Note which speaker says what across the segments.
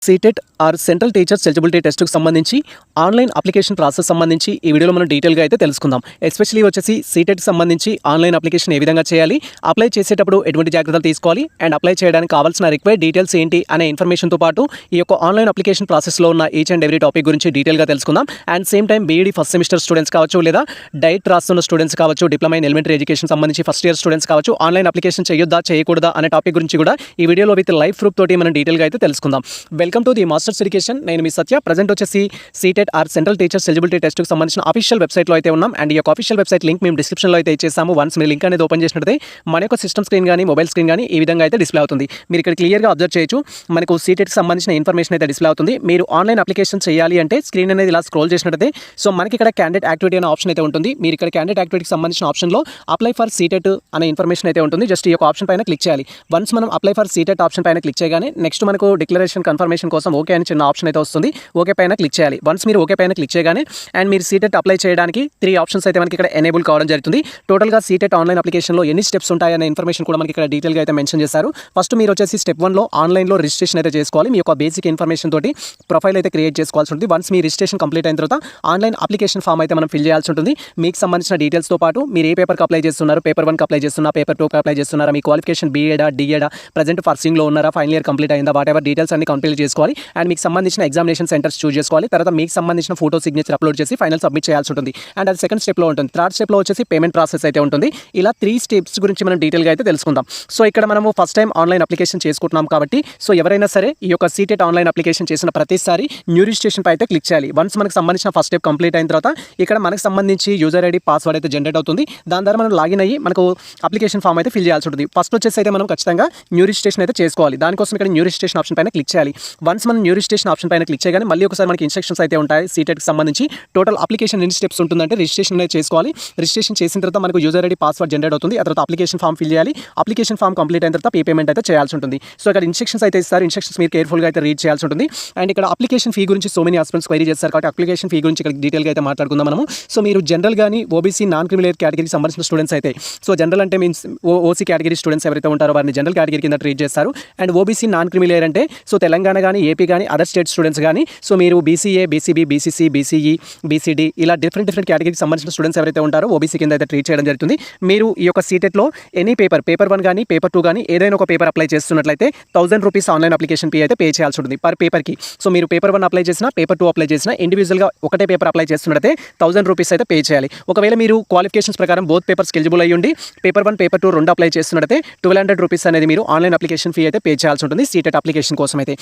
Speaker 1: CTET or central teachers eligibility టెస్ట్కి సంబంధించి online application process సంబంధించి ఈ వీడియోలో మనం డీటెయిల్గా అయితే తెలుసుకుందాం. ఎస్పెషల్లీ వచ్చేసి సీటెట్కి సంబంధించి ఆన్లైన్ అప్లికేషన్ ఏ విధంగా చేయాలి, అప్లై చేసేటప్పుడు ఎటువంటి జాగ్రత్తలు తీసుకోవాలి అండ్ అప్లై చేయడానికి కావాల్సిన రిక్వైర్డ్ డీటెయిల్స్ ఏంటి అనే ఇన్ఫర్మేషన్తో పాటు ఈ యొక్క ఆన్లైన్ అప్లికేషన్ ప్రాసెస్లో ఉన్న ఈచ్ అండ్ ఎవ్రీ టాపిక్ గురించి డీటెయిల్గా తెలుసుకుందాం. And same time BEd first semester students కావచ్చు, లేదా డైట్ రాస్తున్న స్టూడెంట్స్ కావచ్చు, డిప్లొమా ఇన్ ఎలిమెంటరీ ఎడ్యుకేషన్ సంబంధించి ఫస్ట్ ఇయర్ స్టూడెంట్స్ కావచ్చు, ఆన్లైన్ అప్లికేషన్ చేయొద్దా చేయకూడదా అనే టాపిక్ గురించి కూడా ఈ వీడియోలో విత్ లైవ్ ప్రూఫ్ తోటి మనం డీటెయిల్గా అయితే తెలుసుకుందాం. Welcome to the masters education. నేను మీ సత్య. ప్రజెంట్ వచ్చేసి CTET or central teachers eligibility టెస్ట్కి సంబంధించిన అఫీషియల్ వెబ్సైట్లో అయితే ఉన్నాం. అండ్ ఈ యొక్క అఫీషియల్ వెబ్సైట్ లింక్ మేము డిస్క్రిప్షన్లో అయితే ఇచ్చేసాము. వన్స్ మీరు లింక్ అనేది ఓపెన్ చేసినట్లయితే మన యొక్క సిస్టమ్ స్క్రీన్ కానీ మొబైల్ స్క్రీన్ కానీ ఈ విధంగా అయితే డిస్ప్లే అవుతుంది. మీరు ఇక్కడ క్లియర్గా అబ్జర్వ్ చేయొచ్చు. మనకు సీటెట్కి సంబంధించిన ఇన్ఫర్మేషన్ అయితే డిస్ప్లే అవుతుంది. మీరు ఆన్లైన్ అప్లికేషన్ చేయాలి అంటే స్క్రీన్ అనేది ఇలా స్క్రోల్ చేసినట్లయితే సో మనకి ఇక్కడ క్యాండిడేట్ యాక్టివిటీ అనే ఆప్షన్ అయితే ఉంటుంది. మీరు ఇక్కడ క్యాండిడేట్ యాక్టివిటీకి సంబంధించిన ఆప్షన్లో అప్లై ఫర్ సీటెట్ అనే ఇన్ఫర్మేషన్ అయితే ఉంటుంది. జస్ట్ ఈ యొక్క ఆప్షన్ పైన క్లిక్ చేయాలి. వన్స్ మనం అప్లై ఫర్ సీటెట్ ఆప్షన్ పైన క్లిక్ చేయగానే నెక్స్ట్ మనకు డిక్లరేషన్ కన్ఫర్మేషన్ కోసం ఓకే అని చిన్న ఆప్షన్ అయితే వస్తుంది. ఓకే పైన క్లిక్ చేయాలి. వన్స్ మీరు ఓకే పైన క్లిక్ చేయగానే అండ్ మీరు సీటెట్ అప్లై చేయడానికి 3 ఆప్షన్స్ అయితే మనకి ఇక్కడ ఎనేబుల్ కావడం జరుగుతుంది. టోటల్గా సీటెట్ ఆన్లైన్ అప్లికేషన్లో ఎన్ని స్టెప్స్ ఉంటాయనే ఇన్ఫర్మేషన్ కూడా మనకి ఇక్కడ డీటెయిల్గా అయితే మెన్షన్ చేశారు. ఫస్ట్ మీరు వచ్చేసి స్టెప్ 1లో ఆన్లైన్లో రిజిస్ట్రేషన్ అయితే చేసుకోవాలి. మీ యొక్క బేసిక్ ఇన్ఫర్మేషన్ తోటి ప్రొఫైల్ అయితే క్రియేట్ చేసుకోవాల్సి ఉంటుంది. వన్స్ మీ రిజిస్ట్రేషన్ కంప్లీట్ అయిన తర్వాత ఆన్లైన్ అప్లికేషన్ ఫామ్ అయితే మనం ఫిల్ చేయాల్సి ఉంటుంది. మీకు సంబంధించిన డీటెయిల్స్తో పాటు మీరు ఏ పేపర్కి అప్లై చేస్తున్నారు, పేపర్ 1కి అప్లై చేస్తున్నా, పేపర్ 2కి అప్లై చేస్తున్నారా, మీ క్వాలిఫికేషన్ బీఏడా డిఏడా, ప్రజెంట్ ఫస్టింగ్లో ఉన్నారా, ఫైనల్ ఇయర్ కంప్లీట్ అయిందా, వాట్ ఎవర్ డీటెయిల్స్ అన్ని కంప్లీట్ చేసుకోవాలి. అండ్ మీకు సంబంధించిన ఎగ్జామినేషన్ సెంటర్స్ చూస్ చేసుకోవాలి. తర్వాత మీకు సంబంధించిన ఫోటో సిగ్నేచర్ అప్లోడ్ చేసి ఫైనల్ సబ్మిట్ చేయాల్సి ఉంటుంది. అండ్ అది సెకండ్ స్టెప్లో ఉంటుంది. థర్డ్ స్టెప్లో వచ్చేసి పేమెంట్ ప్రాసెస్ అయితే ఉంటుంది. ఇలా 3 స్టెప్స్ గురించి మనం డీటెయిల్గా అయితే తెలుసుకుందాం. సో ఇక్కడ మనము ఫస్ట్ టైం ఆన్లైన్ అప్లికేషన్ చేసుకుంటున్నాం కాబట్టి సో ఎవరైనా సరే ఈ యొక్క సీటెట్ ఆన్లైన్ అప్లికేషన్ చేసిన ప్రతిసారి న్యూ రిజిస్ట్రేషన్ పై అయితే క్లిక్ చేయాలి. వన్స్ మనకు సంబంధించిన ఫస్ట్ స్టెప్ కంప్లీట్ అయిన తర్వాత ఇక్కడ మనకు సంబంధించి యూజర్ ఐడి పాస్వర్డ్ అయితే జనరేట్ అవుతుంది. దాని ద్వారా మనం లాగిన్ అయ్యి మనకు అప్లికేషన్ ఫామ్ అయితే ఫిల్ చేయాల్సి ఉంటుంది. ఫస్ట్ వచ్చేసి అయితే మనం ఖచ్చితంగా న్యూ రిజిస్ట్రేషన్ అయితే చేసుకోవాలి. దానికోసం ఇక్కడ న్యూ రిజిస్ట్రేషన్ ఆప్షన్ పైన క్లిక్ చేయాలి. వన్స్ మనం న్యూ రిజిస్ట్రేషన్ ఆప్షన్ పైన క్లిక్ చేయగానే మళ్ళీ ఒకసారి మనకి ఇన్స్ట్రక్షన్స్ అయితే ఉంటాయి. సీటెట్కి సంబంధించి టోటల్ అప్లికేషన్ ఎన్ని స్టెప్స్ ఉంటుందంటే రిజిస్ట్రేషన్ అయితే చేసుకోవాలి. రిజిస్ట్రేషన్ చేసిన తర్వాత మనకు యూజర్ ఐడి పాస్వర్డ్ జనరేట్ అవుతుంది. ఆ తర్వాత అప్లికేషన్ ఫామ్ ఫిల్ చేయాలి. అప్లికేషన్ ఫామ్ కంప్లీట్ అయిన తర్వాత పేమెంట్ అయితే చేయాల్సి ఉంటుంది. సో ఇక్కడ ఇన్స్ట్రక్షన్స్ అయితే ఇస్తారు. ఇన్స్ట్రక్షన్స్ మీరు కేర్ఫుల్గా అయితే రీడ్ చేయాల్సి ఉంటుంది. అండ్ ఇక్కడ అప్లికేషన్ ఫీ గురించి సో మెనీ ఆస్పెక్ట్స్ క్వైరీ చేస్తారు కాబట్టి అప్లికేషన్ ఫీ గురించి ఇక్కడ డీటెయిల్గా అయితే మాట్లాడుకుందాం మనము. సో మీరు జనరల్ కానీ ఓబీసీ నాన్ క్రిమినల్ కేటగిరీకి సంబంధించిన స్టూడెంట్స్ అయితే సో జనరల్ అంటే మీన్స్ ఓసీ కేటగిరీ స్టూడెంట్స్ ఎవరైతే ఉంటారో వారిని జనరల్ కేటగిరీ కింద ట్రీట్ చేస్తారు. అండ్ ఓబీసీ నాన్ క్రిమినల్ అంటే సో తెలంగాణ కానీ ఏపీ కానీ అదర్ స్టేట్ స్టూడెంట్స్ కానీ సో మీరు BCA BCB BCC BCE BCD ఇలా డిఫరెంట్ కేటగిరీకి సంబంధించిన స్టూడెంట్స్ ఎవరైతే ఉంటారో ఓబీసీ కింద అయితే ట్రీట్ చేయడం జరుగుతుంది. మీరు ఈ యొక్క సీటెట్లో ఎనీ పేపర్ 1 కానీ పేపర్ 2 కానీ ఏదైనా ఒక పేపర్ అప్లై చేస్తున్నట్లయితే 1000 రూపీస్ ఆన్లైన్ అప్లికేషన్ ఫీ అయితే పే చేయాల్సి ఉంటుంది పర్ పేపర్కి. సో మీరు పేపర్ 1 అప్లై చేసినా పేపర్ 2 అప్లై చేసినా ఇండివిజువల్గా ఒకటే పేపర్ అప్లై చేస్తున్నట్లయితే 1000 రూపీస్ అయితే పే చేయాలి. ఒకవేళ మీరు క్వాలిఫికేషన్స్ ప్రకారం బోత్ పేపర్స్ ఎలిజిబుల్ అయ్యి ఉండి పేపర్ 1 పేపర్ 2 రెండు అప్లై చేస్తున్నట్లయితే 1200 రూపీస్ అనేది మీరు ఆన్లైన్ అప్లికేషన్ ఫీ అయితే పే చేయాల్సి ఉంటుంది సీటెట్ అప్లికేషన్ కోసం అయితే.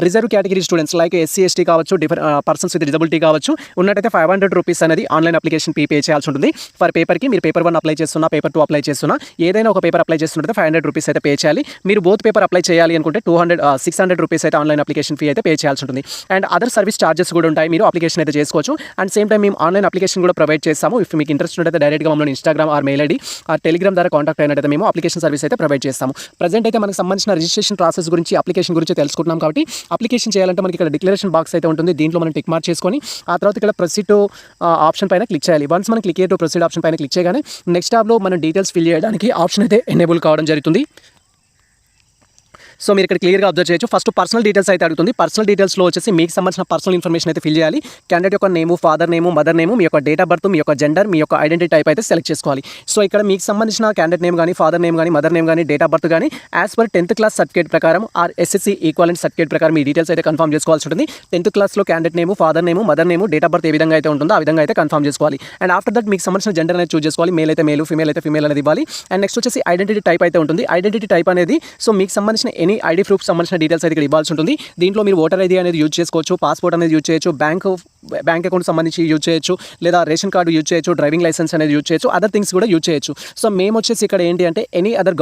Speaker 1: Reserve category students like SC ST కావచ్చు, పర్సన్స్ విత్ డిజబిలిటీ కావచ్చు ఉన్నట్టయితే 500 రూపీస్ అనేది ఆన్లైన్ అప్లికేషన్ ఫీ పే చేయాల్సి ఉంటుంది ఫర్ పేపర్కి. మీరు పేపర్ 1 అప్లై చేస్తున్నా, పేపర్ 2 అప్లై చేస్తున్నా, ఏదైనా ఒక పేపర్ అప్లై చేస్తున్నట్టు 500 రూపీస్ అయితే పే చేయాలి. మీరు బోత్ పేపర్ అప్లై చేయాలి అనుకుంటే 600 రూపీస్ అయితే ఆన్లైన్ అప్లికేషన్ ఫీ అయితే పే చేయాల్సి ఉంటుంది. అండ్ అదర్ సర్వీస్ చార్జెస్ కూడా ఉంటాయి. మీరు అప్లికేషన్ అయితే చేసుకోవచ్చు. అండ్ సేమ్ టైం మేము ఆన్లైన్ అప్లికేషన్ కూడా ప్రొవైడ్ చేస్తాము. ఇఫ్ మీకు ఇంట్రెస్ట్ ఉంటే డైరెక్ట్గా మమ్మల్ని Instagram are mail ID are Telegram ద్వారా కాంటాక్ట్ అయినట్టు మేము అప్లికేషన్ సర్వీస్ అయితే ప్రొవైడ్ చేస్తాము. ప్రజెంట్ అయితే మనకు సంబంధించిన రిజిస్ట్రేషన్ ప్రాసెస్ గురించి అప్లికేషన్ గురించి తెలుసుకుంటున్నాం కాబట్టి అప్లికేషన్ చేయాలంటే మనకి ఇక్కడ డిక్లరేషన్ బాక్స్ అయితే ఉంటుంది. దీంట్లో మనం టిక్ మార్క్ చేసుకొని ఆ తర్వాత ఇక్కడ ప్రొసీడ్ ఆప్షన్ పైన క్లిక్ చేయాలి. వన్స్ మనం క్లిక్ టు ప్రొసీడ్ ఆప్షన్ పైన క్లిక్ చేయగానే నెక్స్ట్ టాబ్లో మనం డీటెయిల్స్ ఫిల్ చేయడానికి ఆప్షన్ అయితే ఎనేబుల్ కావడం జరుగుతుంది. సో మీరు ఇక్కడ క్లియర్గా అబ్జర్వ్ చేయొచ్చు. ఫస్ట్ పర్సనల్ డీటెయిల్స్ అయితే అడుగుతుంది. పర్సనల్ డీటెయిల్స్లో వచ్చేసి మీకు సంబంధించిన పర్సనల్ ఇన్ఫర్మేషన్ అయితే ఫిల్ చేయాలి. క్యాండిడేట్ యొక్క నేము, ఫాదర్ నేము, మదర్ నేము, మీ యొక్క డేట్ ఆఫ్ బర్త్, మీ యొక్క జెండర్, మీ యొక్క ఐడెంటిటీ టైప్ అయితే సెలెక్ట్ చేసుకోవాలి. సో ఇక్కడ మీకు సంబంధించిన క్యాండిడేట్ నేమ్ కానీ, ఫాదర్ నేమ్ కానీ, మదర్ నేమ్ కానీ, డేట్ ఆఫ్ బర్త్ కానీ as per 10th class certificate ప్రకారం ఆర్ ఎస్ఎస్సీ ఈక్వాలెంట్ సర్టిఫికేట్ ప్రకారం మీ డీటెయిల్స్ అయితే కన్ఫర్మ్ చేసుకోవాల్సి ఉంటుంది. 10th క్లాస్లో candidate name, father name, mother name, date of birth ఏ విధంగా అయితే ఉంటుందో ఆ విధంగా అయితే కన్ఫర్మ్ చేసుకోవాలి. అండ్ ఆఫ్టర్ దట్ మీకు సంబంధించిన జెండర్ అనేది చూస్ చేసుకోవాలి. మేల్ అయితే మేలు, ఫీమేల్ అయితే ఫీమేల్ అనేది ఇవ్వాలి. అండ్ నెక్స్ట్ వచ్చేసి ఐడెంటిటీ టైప్ అయితే ఉంటుంది. ఐడెంటిటీ టైప్ అనేది సో మీకు సంబంధించిన ఎనీ ఐడి ప్రూఫ్ సంబంధించిన డీటెయిల్స్ అయితే ఇక్కడ ఇవ్వాల్సి ఉంటుంది. దీంట్లో మీరు ఓటర్ ఐడి అనేది యూజ్ చేసుకోవచ్చు, పాస్పోర్ట్ అనేది యూజ్ చేయొచ్చు, బ్యాంక్ అకౌంట్ సంబంధించి యూజ్ చేయొచ్చు, లేదా రేషన్ కార్డు యూజ్ చేయొచ్చు, డ్రైవింగ్ లైసెన్స్ అనేది యూజ్ చేయొచ్చు, అదర్ థింగ్స్ కూడా యూజ్ చేయొచ్చు. సో మేము వచ్చేసి ఇక్కడ ఏంటి అంటే ఎనీ అదర్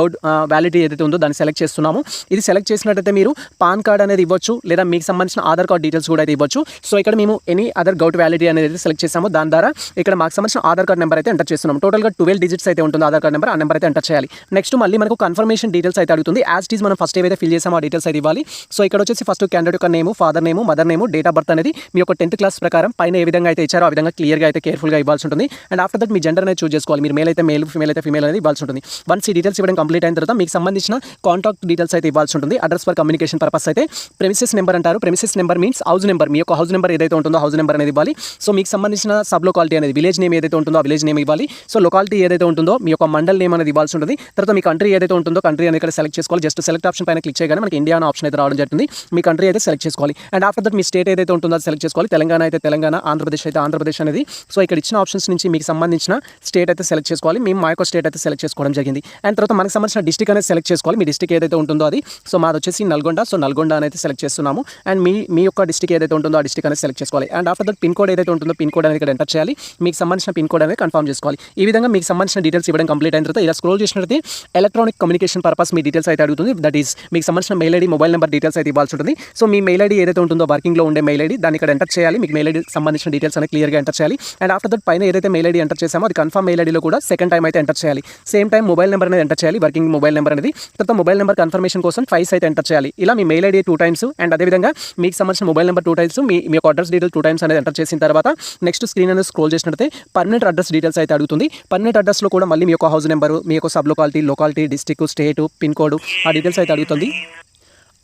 Speaker 1: వ్యాలిడిటీ ఏదైతే ఉందో దాన్ని సెలెక్ట్ చేస్తున్నాము. ఇది సెలెక్ట్ చేసినట్టయితే మీరు పాన్ కార్డ్ అనేది ఇవ్వచ్చు, లేదా మీకు సంబంధించిన ఆధార్ కార్డ్ డీటెయిల్స్ కూడా అయితే ఇవ్వచ్చు. సో ఇక్కడ మేము ఎనీ అదర్ వ్యాలిడిటీ అనేది సెలెక్ట్ చేసాము. దాని ద్వారా ఇక్కడ మాకు సంబంధించిన ఆధార్ కార్డ్ నెంబర్ అయితే ఎంటర్ చేస్తున్నాం. టోటల్గా 12 డిజిట్స్ అయితే ఉంటుంది ఆధార్ కార్డ్ నెంబర్. ఆ నెంబర్ అయితే ఎంటర్ చేయాలి. నెక్స్ట్ మళ్ళీ మనకు కన్ఫర్మేషన్ డీటెయిల్స్ అయితే అడుగుతుంది. యాజ్ ఇట్ ఈజ్ మనం ఫస్ట్ ఏవైతే ఫిల్ చేసామో ఆ డీటెయిల్స్ అయితే ఇవ్వాలి. సో ఇక్కడ వచ్చేసి ఫస్ట్ క్యాండిడేట్ యొక్క name, father name, mother name, date of birth అనేది మీ యొక్క 10th క్లాస్ ప్రకారం పైన ఏ విధంగా అయితే ఇచ్చారో ఆ విధంగా క్లియర్గా అయితే కేర్ఫుల్గా ఇవ్వాల్సి ఉంటుంది. And after that me gender అనేది చూస్ చేసుకోవాలి. మీరు మేల్ అయితే మేల్, ఫీమేల్ అయితే ఫీమేల్ అనేది ఇవ్వాల్సి ఉంటుంది. వన్స్ ఈ డీటెయిల్స్ ఇవ్వడం కంప్లీట్ అయిన తర్వాత మీకు సంబంధించిన కాంటాక్ట్ డీటెయిల్స్ అయితే ఇవ్వాల్సి ఉంటుంది. అడ్రస్ ఫర్ కమ్యూనికేషన్ పర్పస్ అయితే ప్రెమిసెస్ నెంబర్ అంటారు. Premises number means house number, మీ యొక్క హౌస్ నెంబర్ ఏదైతే ఉంటుందో హౌస్ నెంబర్ అనేది ఇవ్వాలి. సో మీకు సంబంధించిన సబ్ లొకాలిటీ అనేది విలేజ్ నేమ్ ఏదైతే ఉంటుందో ఆ విలేజ్ నేమ్ ఇవ్వాలి. సో లొకాలిటీ ఏదైతే ఉంటుందో మీ యొక్క మండల్ నేమ్ అనేది ఇవ్వాల్సి ఉంటుంది. తర్వాత మీ కంట్రీ ఏదైతే ఉంటుందో కంట్రీ అనేది ఇక్కడ సెలెక్ట్ చేసుకోవాలి. జస్ట్ సెలెక్ట్ ఆప్షన్ పైన క్లిక్ చేయగానే మనకి ఇండియా అనే ఆప్షన్ అయితే రావడం జరుగుతుంది. మీ కంట్రీ అయితే సెలెక్ట్ చేసుకోవాలి. And after that me state ఏదైతే ఉంటుందో అది సెలెక్ట్ చేసుకోవాలి. తెలంగాణ అయితే తెలంగాణ, ఆంధ్రప్రదేశ్ అయితే ఆంధ్రప్రదేశ్ అనేది. సో ఇక్కడ ఇచ్చిన ఆప్షన్స్ నుంచి మీకు సంబంధించిన స్టేట్ అయితే సెలెక్ట్ చేసుకోవాలి. మేము మా యొక్క స్టేట్ అయితే సెలెక్ట్ చేసుకోవడం జరిగింది. అండ్ తర్వాత మనకు సంబంధించిన డిస్ట్రిక్ట్ అనేది సెలెక్ట్ చేసుకోవాలి. మీ డిస్ట్రిక్ట్ ఏదైతే ఉంటుందో అది. సో మాది వచ్చేసి నల్గొండ. సో నల్గొండ అనేది సెలెక్ట్ చేస్తున్నాము. అండ్ మీ యొక్క డిస్ట్రిక్ట్ ఏదైతే ఉంటుందో ఆ డిస్ట్రిక్ట్ అనేది సెలెక్ట్ చేసుకోవాలి. And after that pin code ఏదైతే ఉంటుందో పిన్ కోడ్ అనేది ఇక్కడ ఎంటర్ చేయాలి. మీకు సంబంధించిన పిన్ కోడ్ అనేది కన్ఫర్మ్ చేసుకోవాలి. ఈ విధంగా మీకు సంబంధించిన డీటెయిల్స్ ఇవ్వడం కంప్లీట్ అయిన తర్వాత ఇలా స్క్రోల్ చేసినట్లయితే ఎలక్ట్రానిక్ కమ్యూనికేషన్ పర్పస్ మీ డీటెయిల్స్ అయితే అడుగుతుంది. దట్ ఈస్ మీకు సంబంధించిన mail ID, mobile number details అయితే ఇవ్వాల్సి ఉంటుంది. సో మీ మెయిల్ ఐడి ఏదైతే ఉంటుందో వర్కింగ్లో ఉండే మెయిల్ ఐడి దాన్ని ఇక్కడ ఎంటర్ చేయాలి. మీకు మెయిల్ ఐడి సంబంధించిన డీటెయిల్స్ అనేది క్లియర్గా ఎంటర్ చేయాలి. అండ్ ఆఫ్టర్ దట్ పైన ఏదైతే మెయిల్ ఐడి ఎంటర్ చేసామో అది కన్ఫర్మ్ మెయిల్ ఐడిలో కూడా సెకండ్ టైం అయితే ఎంటర్ చేయాలి. సేమ్ టైం మొబైల్ నెంబర్ అనేది ఎంటర్ చేయాలి. వర్కింగ్ మొబైల్ నెంబర్ అనేది. తర్వాత మొబైల్ నెంబర్ కన్ఫర్మేషన్ కోసం ట్వైస్ అయితే ఎంటర్ చేయాలి. ఇలా మీ మెయిల్ ఐడి 2 times అండ్ అదేవిధంగా మీకు సంబంధించిన మొబైల్ నెంబర్ 2 times, మీ యొక్క అడ్రస్ డీటెయిల్ 2 times అనేది ఎంటర్ చేసిన తర్వాత నెక్స్ట్ స్క్రీన్ అనేది స్క్రోల్ చేసినట్లయితే పర్మనెంట్ అడ్రస్ డీటెయిల్స్ అయితే అడుగుతుంది. పర్మనెంట్ అడ్రస్లో కూడా మళ్ళీ మీ యొక్క హౌస్ నెంబరు, మీ యొక్క sub locality, district, state, pin code ఆ డీటెయిల్స్ అయితే అడుగుతుంది.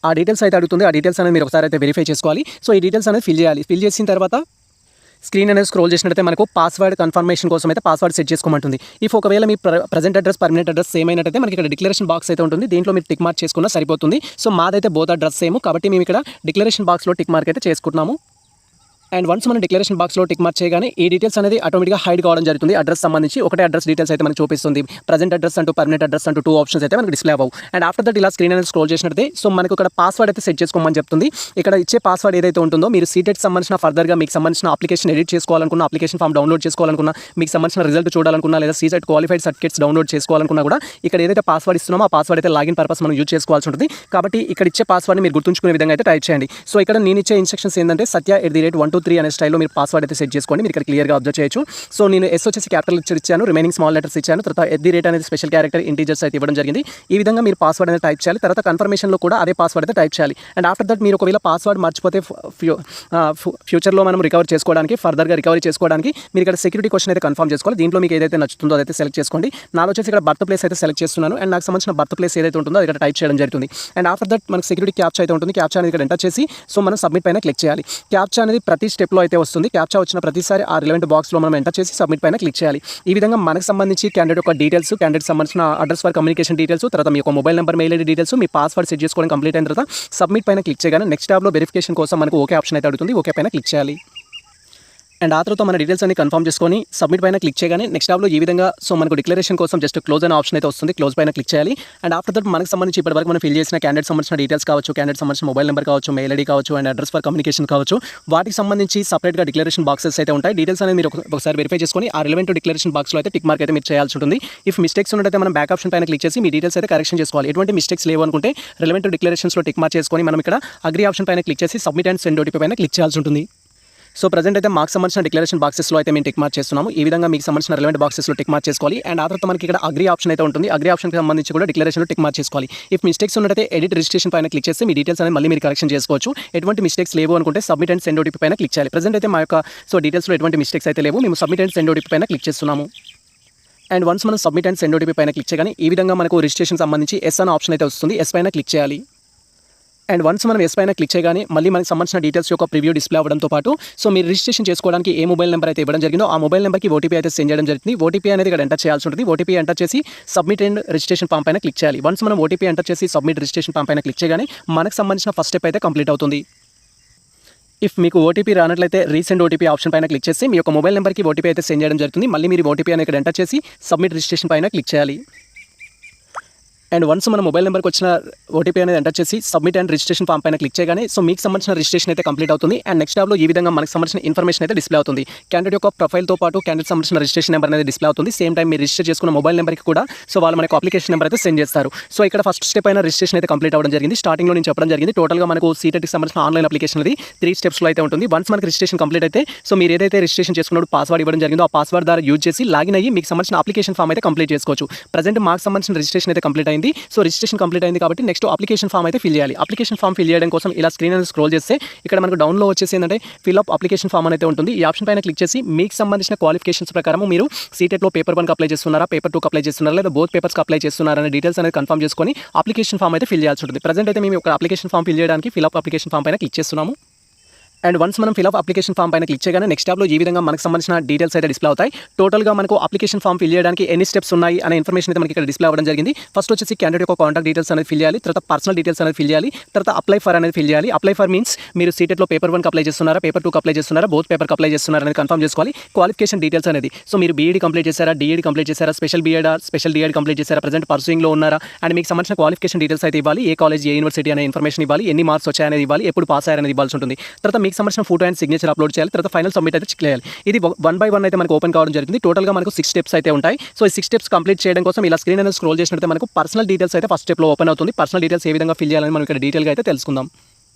Speaker 1: ఆ డీటెయిల్స్ అనేది మీరు ఒకసారి అయితే వెరిఫై చేసుకోవాలి. సో ఈ డీటెయిల్స్ అనేది ఫిల్ చేయాలి. ఫిల్ చేసిన తర్వాత స్క్రీన్ అనేది స్క్రోల్ చేసినట్లయితే మనకు పాస్వర్డ్ కన్ఫర్మేషన్ కోసం అయితే పాస్వర్డ్ సెట్ చేసుకోమంటుంది. ఇఫ్ ఒకవేళ మీ present address, permanent address same అయినట్టయితే మనకి ఇక్కడ డిక్లరేషన్ బాక్స్ అయితే ఉంటుంది. దీంట్లో మీరు టిక్ మార్క్ చేసుకున్నా సరిపోతుంది. సో మాదైతే బోత్ అడ్రస్ సేమ్ కాబట్టి మేము ఇక్కడ డిక్లరేషన్ బాక్స్లో టిక్ మార్క్ అయితే చేసుకుంటున్నాము. అండ్ వన్స్ మనం డిక్లరేషన్ బాక్స్లో టిక్ మార్క్ చేయగానే ఈ డీటెయిల్స్ అనేది ఆటోమేటిక్గా హైడ్ కావడం జరుగుతుంది. అడ్రస్ సంబంధించి ఒకటే అడ్రస్ డీటెయిల్స్ అయితే మనకు చూపిస్తుంది. ప్రజెంట్ అడ్రస్ అంటూ, పర్మనెంట్ అడ్రస్ అంటూ 2 ఆప్షన్స్ అయితే మనకు డిస్ప్లే అవ్వవు. అండ్ ఆఫ్టర్ దట్ ఇలా స్క్రీన్ అనేది స్క్రోల్ చేసినట్టే సో మనకు ఇక్కడ పాస్వర్డ్ అయితే సెట్ చేసుకోమని చెప్తుంది. ఇక్కడ ఇచ్చే పాస్వర్డ్ ఏదైతే ఉంటుందో మీరు సీటెట్ సంబంధించిన ఫర్దర్గా మీకు సంబంధించిన అప్లికేషన్ ఎడిట్ చేసుకోవాలనుకున్న, అప్లికేషన్ ఫామ్ డౌన్లోడ్ చేసుకోవాలనుకున్న, మీకు సంబంధించిన రిజల్ట్ చూడాలనుకున్నా లేదా సీటెట్ క్వాలిఫైడ్ సర్టిఫికేట్స్ డౌన్లోడ్ చేసుకోవాలనుకున్నా కూడా ఇక్కడ ఏదైతే పాస్వర్డ్ ఇస్తున్నామో ఆ పాస్వర్డ్ అయితే లాగిన్ పర్పస్ మనం యూజ్ చేసుకోవాల్సి ఉంటుంది. కాబట్టి ఇక్కడ ఇచ్చే పాస్వర్డ్ని మీరు గుర్తుంచుకునే విధంగా అయితే టైప్ చేయండి. సో ఇక్కడ నేను ఇచ్చే ఇన్స్ట్రక్షన్స్ ఏంటంటే సత్య@123 అనే స్టైల్లో మీరు పాస్వర్డ్ అయితే సెట్ చేసుకోండి. మీరు ఇక్కడ క్లియర్గా అబ్జర్వ్ చేయొచ్చు. సో నేను ఎస్ వచ్చేసి క్యాపిటల్ లెటర్ ఇచ్చాను, రిమైనింగ్ స్మాల్ లెటర్స్ ఇచ్చాను. తర్వాత @ అనేది స్పెషల్ క్యారెక్టర్ ఇంటీజర్స్ అయితే ఇవ్వడం జరిగింది. ఈ విధంగా మీరు పాస్వర్డ్ అనేది టైప్ చేయాలి. తర్వాత కన్ఫర్మేషన్లో కూడా అదే పాస్వర్డ్ అయితే టైప్ చేయాలి. అండ్ ఆఫ్టర్ దట్ మీరు ఒకవేళ పాస్వర్డ్ మర్చిపోతే ఫ్యూచర్లో మనం రికవర్ చేసుకోవడానికి, ఫర్దర్గా రికవరీ చేసుకోవడానికి మీరు ఇక్కడ సెక్యూరిటీ క్వశ్చన్ అయితే కన్ఫర్మ్ చేసుకోవాలి. దీంట్లో మీకు ఏదైతే నచ్చుతుందో అదైతే సెలెక్ట్ చేసుకోండి. నాలో వచ్చేసి ఇక్కడ బర్త్ ప్లేస్ అయితే సెలెక్ట్ చేస్తున్నాను. అండ్ నాకు సంబంధించిన బర్త్ ప్లేస్ ఏదైతే ఉంటుందో అది ఇక్కడ టైప్ చేయడం జరుగుతుంది. అండ్ ఆఫ్టర్ దట్ మనకు సెక్యూరిటీ క్యాప్చా అయితే ఉంటుంది. క్యాప్చా అనేది ఇక్కడ ఎంటర్ చేసి సో మనం సబ్మిట్ పైన క్లిక్ చేయాలి. క్యాప్చా అనేది ప్రతి స్టెప్లో అయితే వస్తుంది. క్యాప్చా వచ్చిన ప్రతిసారి ఆ రిలవెంట్ బాక్స్లో మనం ఎంటర్ చేసి సబ్మిట్ పైన క్లిక్ చేయాలి. ఈ విధంగా మనకు సంబంధించి క్యాండిడేట్ యొక్క డీటెయిల్స్, క్యాండిడేట్ సంబంధించిన అడ్రస్ ఫర్ కమ్యూనికేషన్ డీటెయిల్స్, తర్వాత మీ యొక్క mobile number, mail ID details, మీ పాస్వర్డ్ సెట్ చేసుకోవడం కంప్లీట్ అయిన తర్వాత సబ్మిట్ పైన క్లిక్ చేయగానే నెక్స్ట్ ట్యాబ్లో వెరిఫికేషన్ కోసం మనకు ఓకే ఆప్షన్ అయితే అడుగుతుంది. ఓకే పైన క్లిక్ చేయాలి. అండ్ ఆ తర్వాత మన డీటెయిల్స్ అన్ని కన్ఫర్మ్ చేసుకొని సబ్మిట్ పైన క్లిక్ చేయగానే నెక్స్ట్ ట్యాబ్లో ఈ విధంగా సో మనకు డిక్లరేషన్ కోసం జస్ట్ క్లోజ్ అనే ఆప్షన్ అయితే వస్తుంది. క్లోజ్ పైన క్లిక్ చేయాలి. అండ్ ఆఫ్టర్ దట్ మనకు సంబంధించి ఇప్పటివరకు మనం ఫిల్ చేసిన క్యాండిడేట్ సంబంధించిన డీటెయిల్స్ కావచ్చు, క్యాండిడేట్ సంబంధించిన మొబైల్ నెంబర్ కావచ్చు, మెయిల్ ఐడి కావచ్చు, అండ్ అడ్రస్ ఫర్ కమ్యూనికేషన్ కావచ్చు, వాటికి సంబంధించి సపరేట్గా డిక్లరేషన్ బాక్సెస్ అయితే ఉంటాయి. డీటెయిల్స్ అనేది మీరు ఒకసారి వెరిఫై చేసుకొని ఆ రిలవెంట్ డిక్లరేషన్ బాక్స్లో అయితే టిక్ మార్క్ అయితే మీరు చేయాల్సి ఉంటుంది. ఇఫ్ మిస్టేక్స్ ఉన్నట్టయితే మనం బ్యాక్ ఆప్షన్ పైన క్లిక్ చేసి మీ డీటెయిల్స్ అయితే కరెక్షన్ చేసుకోవాలి. ఎటువంటి మిస్టేక్స్ లేవు అనుకుంటే రిలవెంట్ డిక్లరేషన్స్లో టిక్ మార్క్ చేసుకొని మనం ఇక్కడ అగ్రీ ఆప్షన్ పైన క్లిక్ చేసి సబ్మిట్ అండ్ సెండ్ ఓటీపీ పైన క్లిక్ చేయాల్సి ఉంటుంది. సో ప్రజెంట్ అయితే మాకు సంబంధించిన డిక్లరేషన్ బాక్సెస్లో అయితే మేము టిక్ మార్క్ చేస్తున్నాము. ఈ విధంగా మీకు సంబంధించిన రిలవెంట్ బాక్సెస్లో టిక్ మార్క్ చేసుకోవాలి. అండ్ ఆ తర్వాత మనకి ఇక్కడ అగ్రీ ఆప్షన్ అయితే ఉంటుంది. అగ్రీ ఆప్షన్కి సంబంధించి కూడా డిక్లరేషన్లో టిక్ మార్క్ చేసుకోవాలి. ఇఫ్ మిస్టేక్స్ ఉన్నట్టయితే ఎడిట్ రిజిస్ట్రేషన్ పైన క్లిక్ చేసి మీ డీటెయిల్స్ అనేది మళ్ళీ మీరు కరెక్షన్ చేసుకోవచ్చు. ఎటువంటి మిస్టేక్స్ లేవు అనుకుంటే సబ్మిట్ అండ్ సెండ్ ఓటీపీ పైన క్లిక్ చేయాలి. ప్రజెంట్ అయితే మా యొక్క సో డీటెయిల్స్లో ఎటువంటి మిస్టేక్స్ అయితే లేవు. మేము సబ్మిట్ అండ్ సెండ్ ఓటీపీ పైన క్లిక్ చేస్తున్నాము. అండ్ వన్స్ మనం సబ్మిట్ అండ్ సెండ్ ఓటీపీ పైన క్లిక్ చేయగానే ఈ విధంగా మనకు రిజిస్ట్రేషన్ సంబంధించి ఎస్ అనే ఆప్షన్ అయితే వస్తుంది. ఎస్ పైన క్లిక్ చేయాలి. అండ్ వన్స్ మనం ఎస్ పైన క్లిక్ చేయగానే మళ్ళీ మనకి సంబంధించిన డీటెయిల్స్ యొక్క ప్రివ్యూ డిస్ప్లే అవ్వడంతో పాటు సో మీరు రిజిస్ట్రేషన్ చేసుకోవడానికి ఏ మొబైల్ నెంబర్ అయితే ఇవ్వడం జరిగిందో ఆ మొబైల్ నెంబర్కి ఓటీపీ అయితే సెండ్ చేయడం జరుగుతుంది. ఓటీపీ అనేది ఇక్కడ ఎంటర్ చేయాల్సి ఉంటుంది. ఓటీపీ ఎంటర్ చేసి సబ్మిట్ అండ్ రిజిస్ట్రేషన్ ఫామ్ పైన క్లిక్ చేయాలి. వన్స్ మనం ఓటీపీ ఎంటర్ చేసి సబ్మిట్ రిజిస్ట్రేషన్ ఫామ్ పైన క్లిక్ చేయగానే మనకు సంబంధించిన ఫస్ట్ స్టెప్ అయితే కంప్లీట్ అవుతుంది. ఇఫ్ మీకు ఓటీపీ రానట్లయితే రీసెండ్ ఓటీపీ ఆప్షన్ పైన క్లిక్ చేసి మీ యొక్క మొబైల్ నెంబర్కి ఓటీపీ అయితే సెండ్ చేయడం జరుగుతుంది. మళ్ళీ మీరు ఓటీపీ అనేది ఇక్కడ ఎంటర్ చేసి సబ్మిట్ రిజిస్ట్రేషన్ పైన క్లిక్ చేయాలి. అండ్ వన్స్ మన మొబైల్ నెంబర్కి వచ్చిన ఓటీపీ అనేది ఎంటర్ చేసి సబ్మిట్ అండ్ రిజిస్ట్రేషన్ ఫామ్ పైన క్లిక్ చేయగానే సో మీకు సంబంధించిన రిజిస్ట్రేషన్ అయితే కంప్లీట్ అవుతుంది. అండ్ నెక్స్ట్ ట్యాబ్లో ఈ విధంగా మనకు సంబంధించిన ఇన్ఫర్మేషన్ అయితే డిస్ప్లే అవుతుంది. క్యాండిడేట్ యొక్క ప్రొఫైల్తో పాటు క్యాండిడేట్ సంబంధించిన రిజిస్ట్రేషన్ నెంబర్ అనేది డిస్ప్లే అవుతుంది. సేమ్ టైం మీరు రిజిస్టర్ చేసుకున్న మొబైల్ నెంబర్కి కూడా సో వాళ్ళు మనకు అప్లికేషన్ నెంబర్ అయితే సెండ్ చేస్తారు. సో ఇక్కడ ఫస్ట్ స్టెప్ అయిన రిజిస్ట్రేషన్ అయితే కంప్లీట్ అవ్వడం జరిగింది. స్టార్టింగ్లో నేను చెప్పడం జరిగింది. టోటల్గా మనకు సీటెట్కి సంబంధించిన ఆన్లైన్ అప్లికేషన్ అనేది 3 స్టెప్స్లో అయితే ఉంటుంది. వన్స్ మనకి రిజిస్ట్రేషన్ కంప్లీట్ అయితే సో మీరు ఏదైతే రిజిస్ట్రేషన్ చేసుకున్నప్పుడు పాస్వర్డ్ ఇవ్వడం జరిగిందో ఆ పాస్వర్డ్ ద్వారా యూజ్ చేసి లాగిన్ అయ్యి మీకు సంబంధించిన అప్లికేషన్ ఫామ్ అయితే కంప్లీట్ చేసుకోవచ్చు. ప్రజెంట్ మాకు సంబంధించిన రిజిస్ట్రేషన్ అయితే కంప్లీట్ అయింది. అయింది. సో రిజిస్ట్రేషన్ కంప్లీట్ అయింది కాబట్టి నెక్స్ట్ అప్లికేషన్ ఫామ్ అయితే ఫిల్ చేయాలి. అప్లికేషన్ ఫామ్ ఫిల్ చేయడం కోసం ఇలా స్క్రీన్ అనేది స్క్రోల్ చేస్తే ఇక్కడ మనకు డౌన్లో వచ్చేసి ఏంటంటే ఫిల్ అప్ అప్లికేషన్ ఫామ్ అయితే ఉంటుంది. ఈ ఆప్షన్ పైన క్లిక్ చేసి మీకు సంబంధించిన క్వాలిఫికేషన్స్ ప్రకారం మీరు సీటెట్లో పేపర్ 1కి అప్లై చేస్తున్నారా, పేపర్ 2కి అప్లై చేస్తున్నారా, లేదా బోత్ పేపర్స్కి అప్లై చేస్తున్నారా అనే డీటెయిల్స్ అనేది కన్ఫర్మ్ చేసుకొని అప్లికేషన్ ఫామ్ అయితే ఫిల్ చేయాల్సి ఉంటుంది. ప్రజెంట్ అయితే మేము ఒక అప్లికేషన్ ఫామ్ ఫిల్ చేయడానికి ఫిల్ అప్ అప్లికేషన్ ఫామ్ పైన క్లిక్ చేస్తున్నాము. అండ్ వన్స్ మనం ఫిల్ అప్ అప్లికేషన్ ఫామ్ పైన క్లిక్ చేయగానే నెక్స్ట్ ట్యాబ్లో ఈ విధంగా మనకు సంబంధించిన డీటెయిల్స్ అయితే డిస్ప్లే అవుతాయి. టోటల్గా మనకు అప్లికేషన్ ఫామ్ ఫిల్ చేయడానికి ఎన్ని స్టెప్స్ ఉన్నాయి అనే ఇన్ఫర్మేషన్ అయితే మనకి ఇక్కడ డిస్ప్లే అవ్వడం జరిగింది. ఫస్ట్ వచ్చేసి క్యాండిడేట్ యొక్క కాంటాక్ట్ డీటెయిల్స్ అనేది ఫిల్ చేయాలి, తర్వాత పర్సనల్ డీటెయిల్స్ అనేది ఫిల్ చేయాలి, తర్వాత అప్లై ఫర్ అనేది ఫిల్ చేయాలి. అప్లై ఫర్ మీన్స్ మీరు సీటెట్లో పేపర్ 1కి అప్లై చేస్తున్నారా, పేపర్ 2కి అప్లై చేస్తున్నారా, బోత్ పేపర్కి అప్లై చేస్తున్నారా అనేది కన్ఫర్మ్ చేసుకోవాలి. క్వాలిఫికేషన్ డీటెయిల్స్ అనేది సో మీరు బీఈడీ కంప్లీట్ చేశారా, డిఈడీ కంప్లీట్ చేశారా, స్పెషల్ డిఈడీ కంప్లీట్ చేశారా, ప్రజెంట్ పర్సూయింగ్లో ఉన్నారా అండ్ మీకు సంబంధించిన క్వాలిఫికేషన్ డీటెయిల్స్ అయితే ఇవ్వాలి. ఏ కాలేజ్, ఏ యూనివర్సిటీ అనే ఇన్ఫర్మేషన్ ఇవ్వాలి, ఎన్ని మార్క్స్ వచ్చాయనేది ఇవ్వాలి, ఎప్పుడు పాస్ అయ్యారనేది ఇవ్వాల్సి ఉంటుంది. తర్వాత మీకు సంబంధించిన ఫోటో అండ్ సిగ్నేచర్ అప్లోడ్ చేయాలి. తర్వాత ఫైనల్ సబ్మిట్ అయితే చేయాలి. ఇది 1 by 1 అయితే మనకు ఓపెన్ కావడం జరిగింది. టోటల్గా మనకు 6 స్టెప్స్ అయితే ఉంటాయి. సో ఈ 6 స్టెప్స్ కంప్లీట్ చేయడం కోసం ఇలా స్క్రీన్ అనేది స్క్రోల్ చేసినట్టు మనకు పర్సనల్ డీటెయిల్స్ అయితే ఫస్ట్ స్టెప్లో ఓపెన్ అవుతుంది. పర్సనల్ డీటెయిల్స్ ఏ విధంగా ఫిల్ చేయాలని మనం ఇక్కడ డీటెయిల్గా అయితే తెలుసుకుందాం.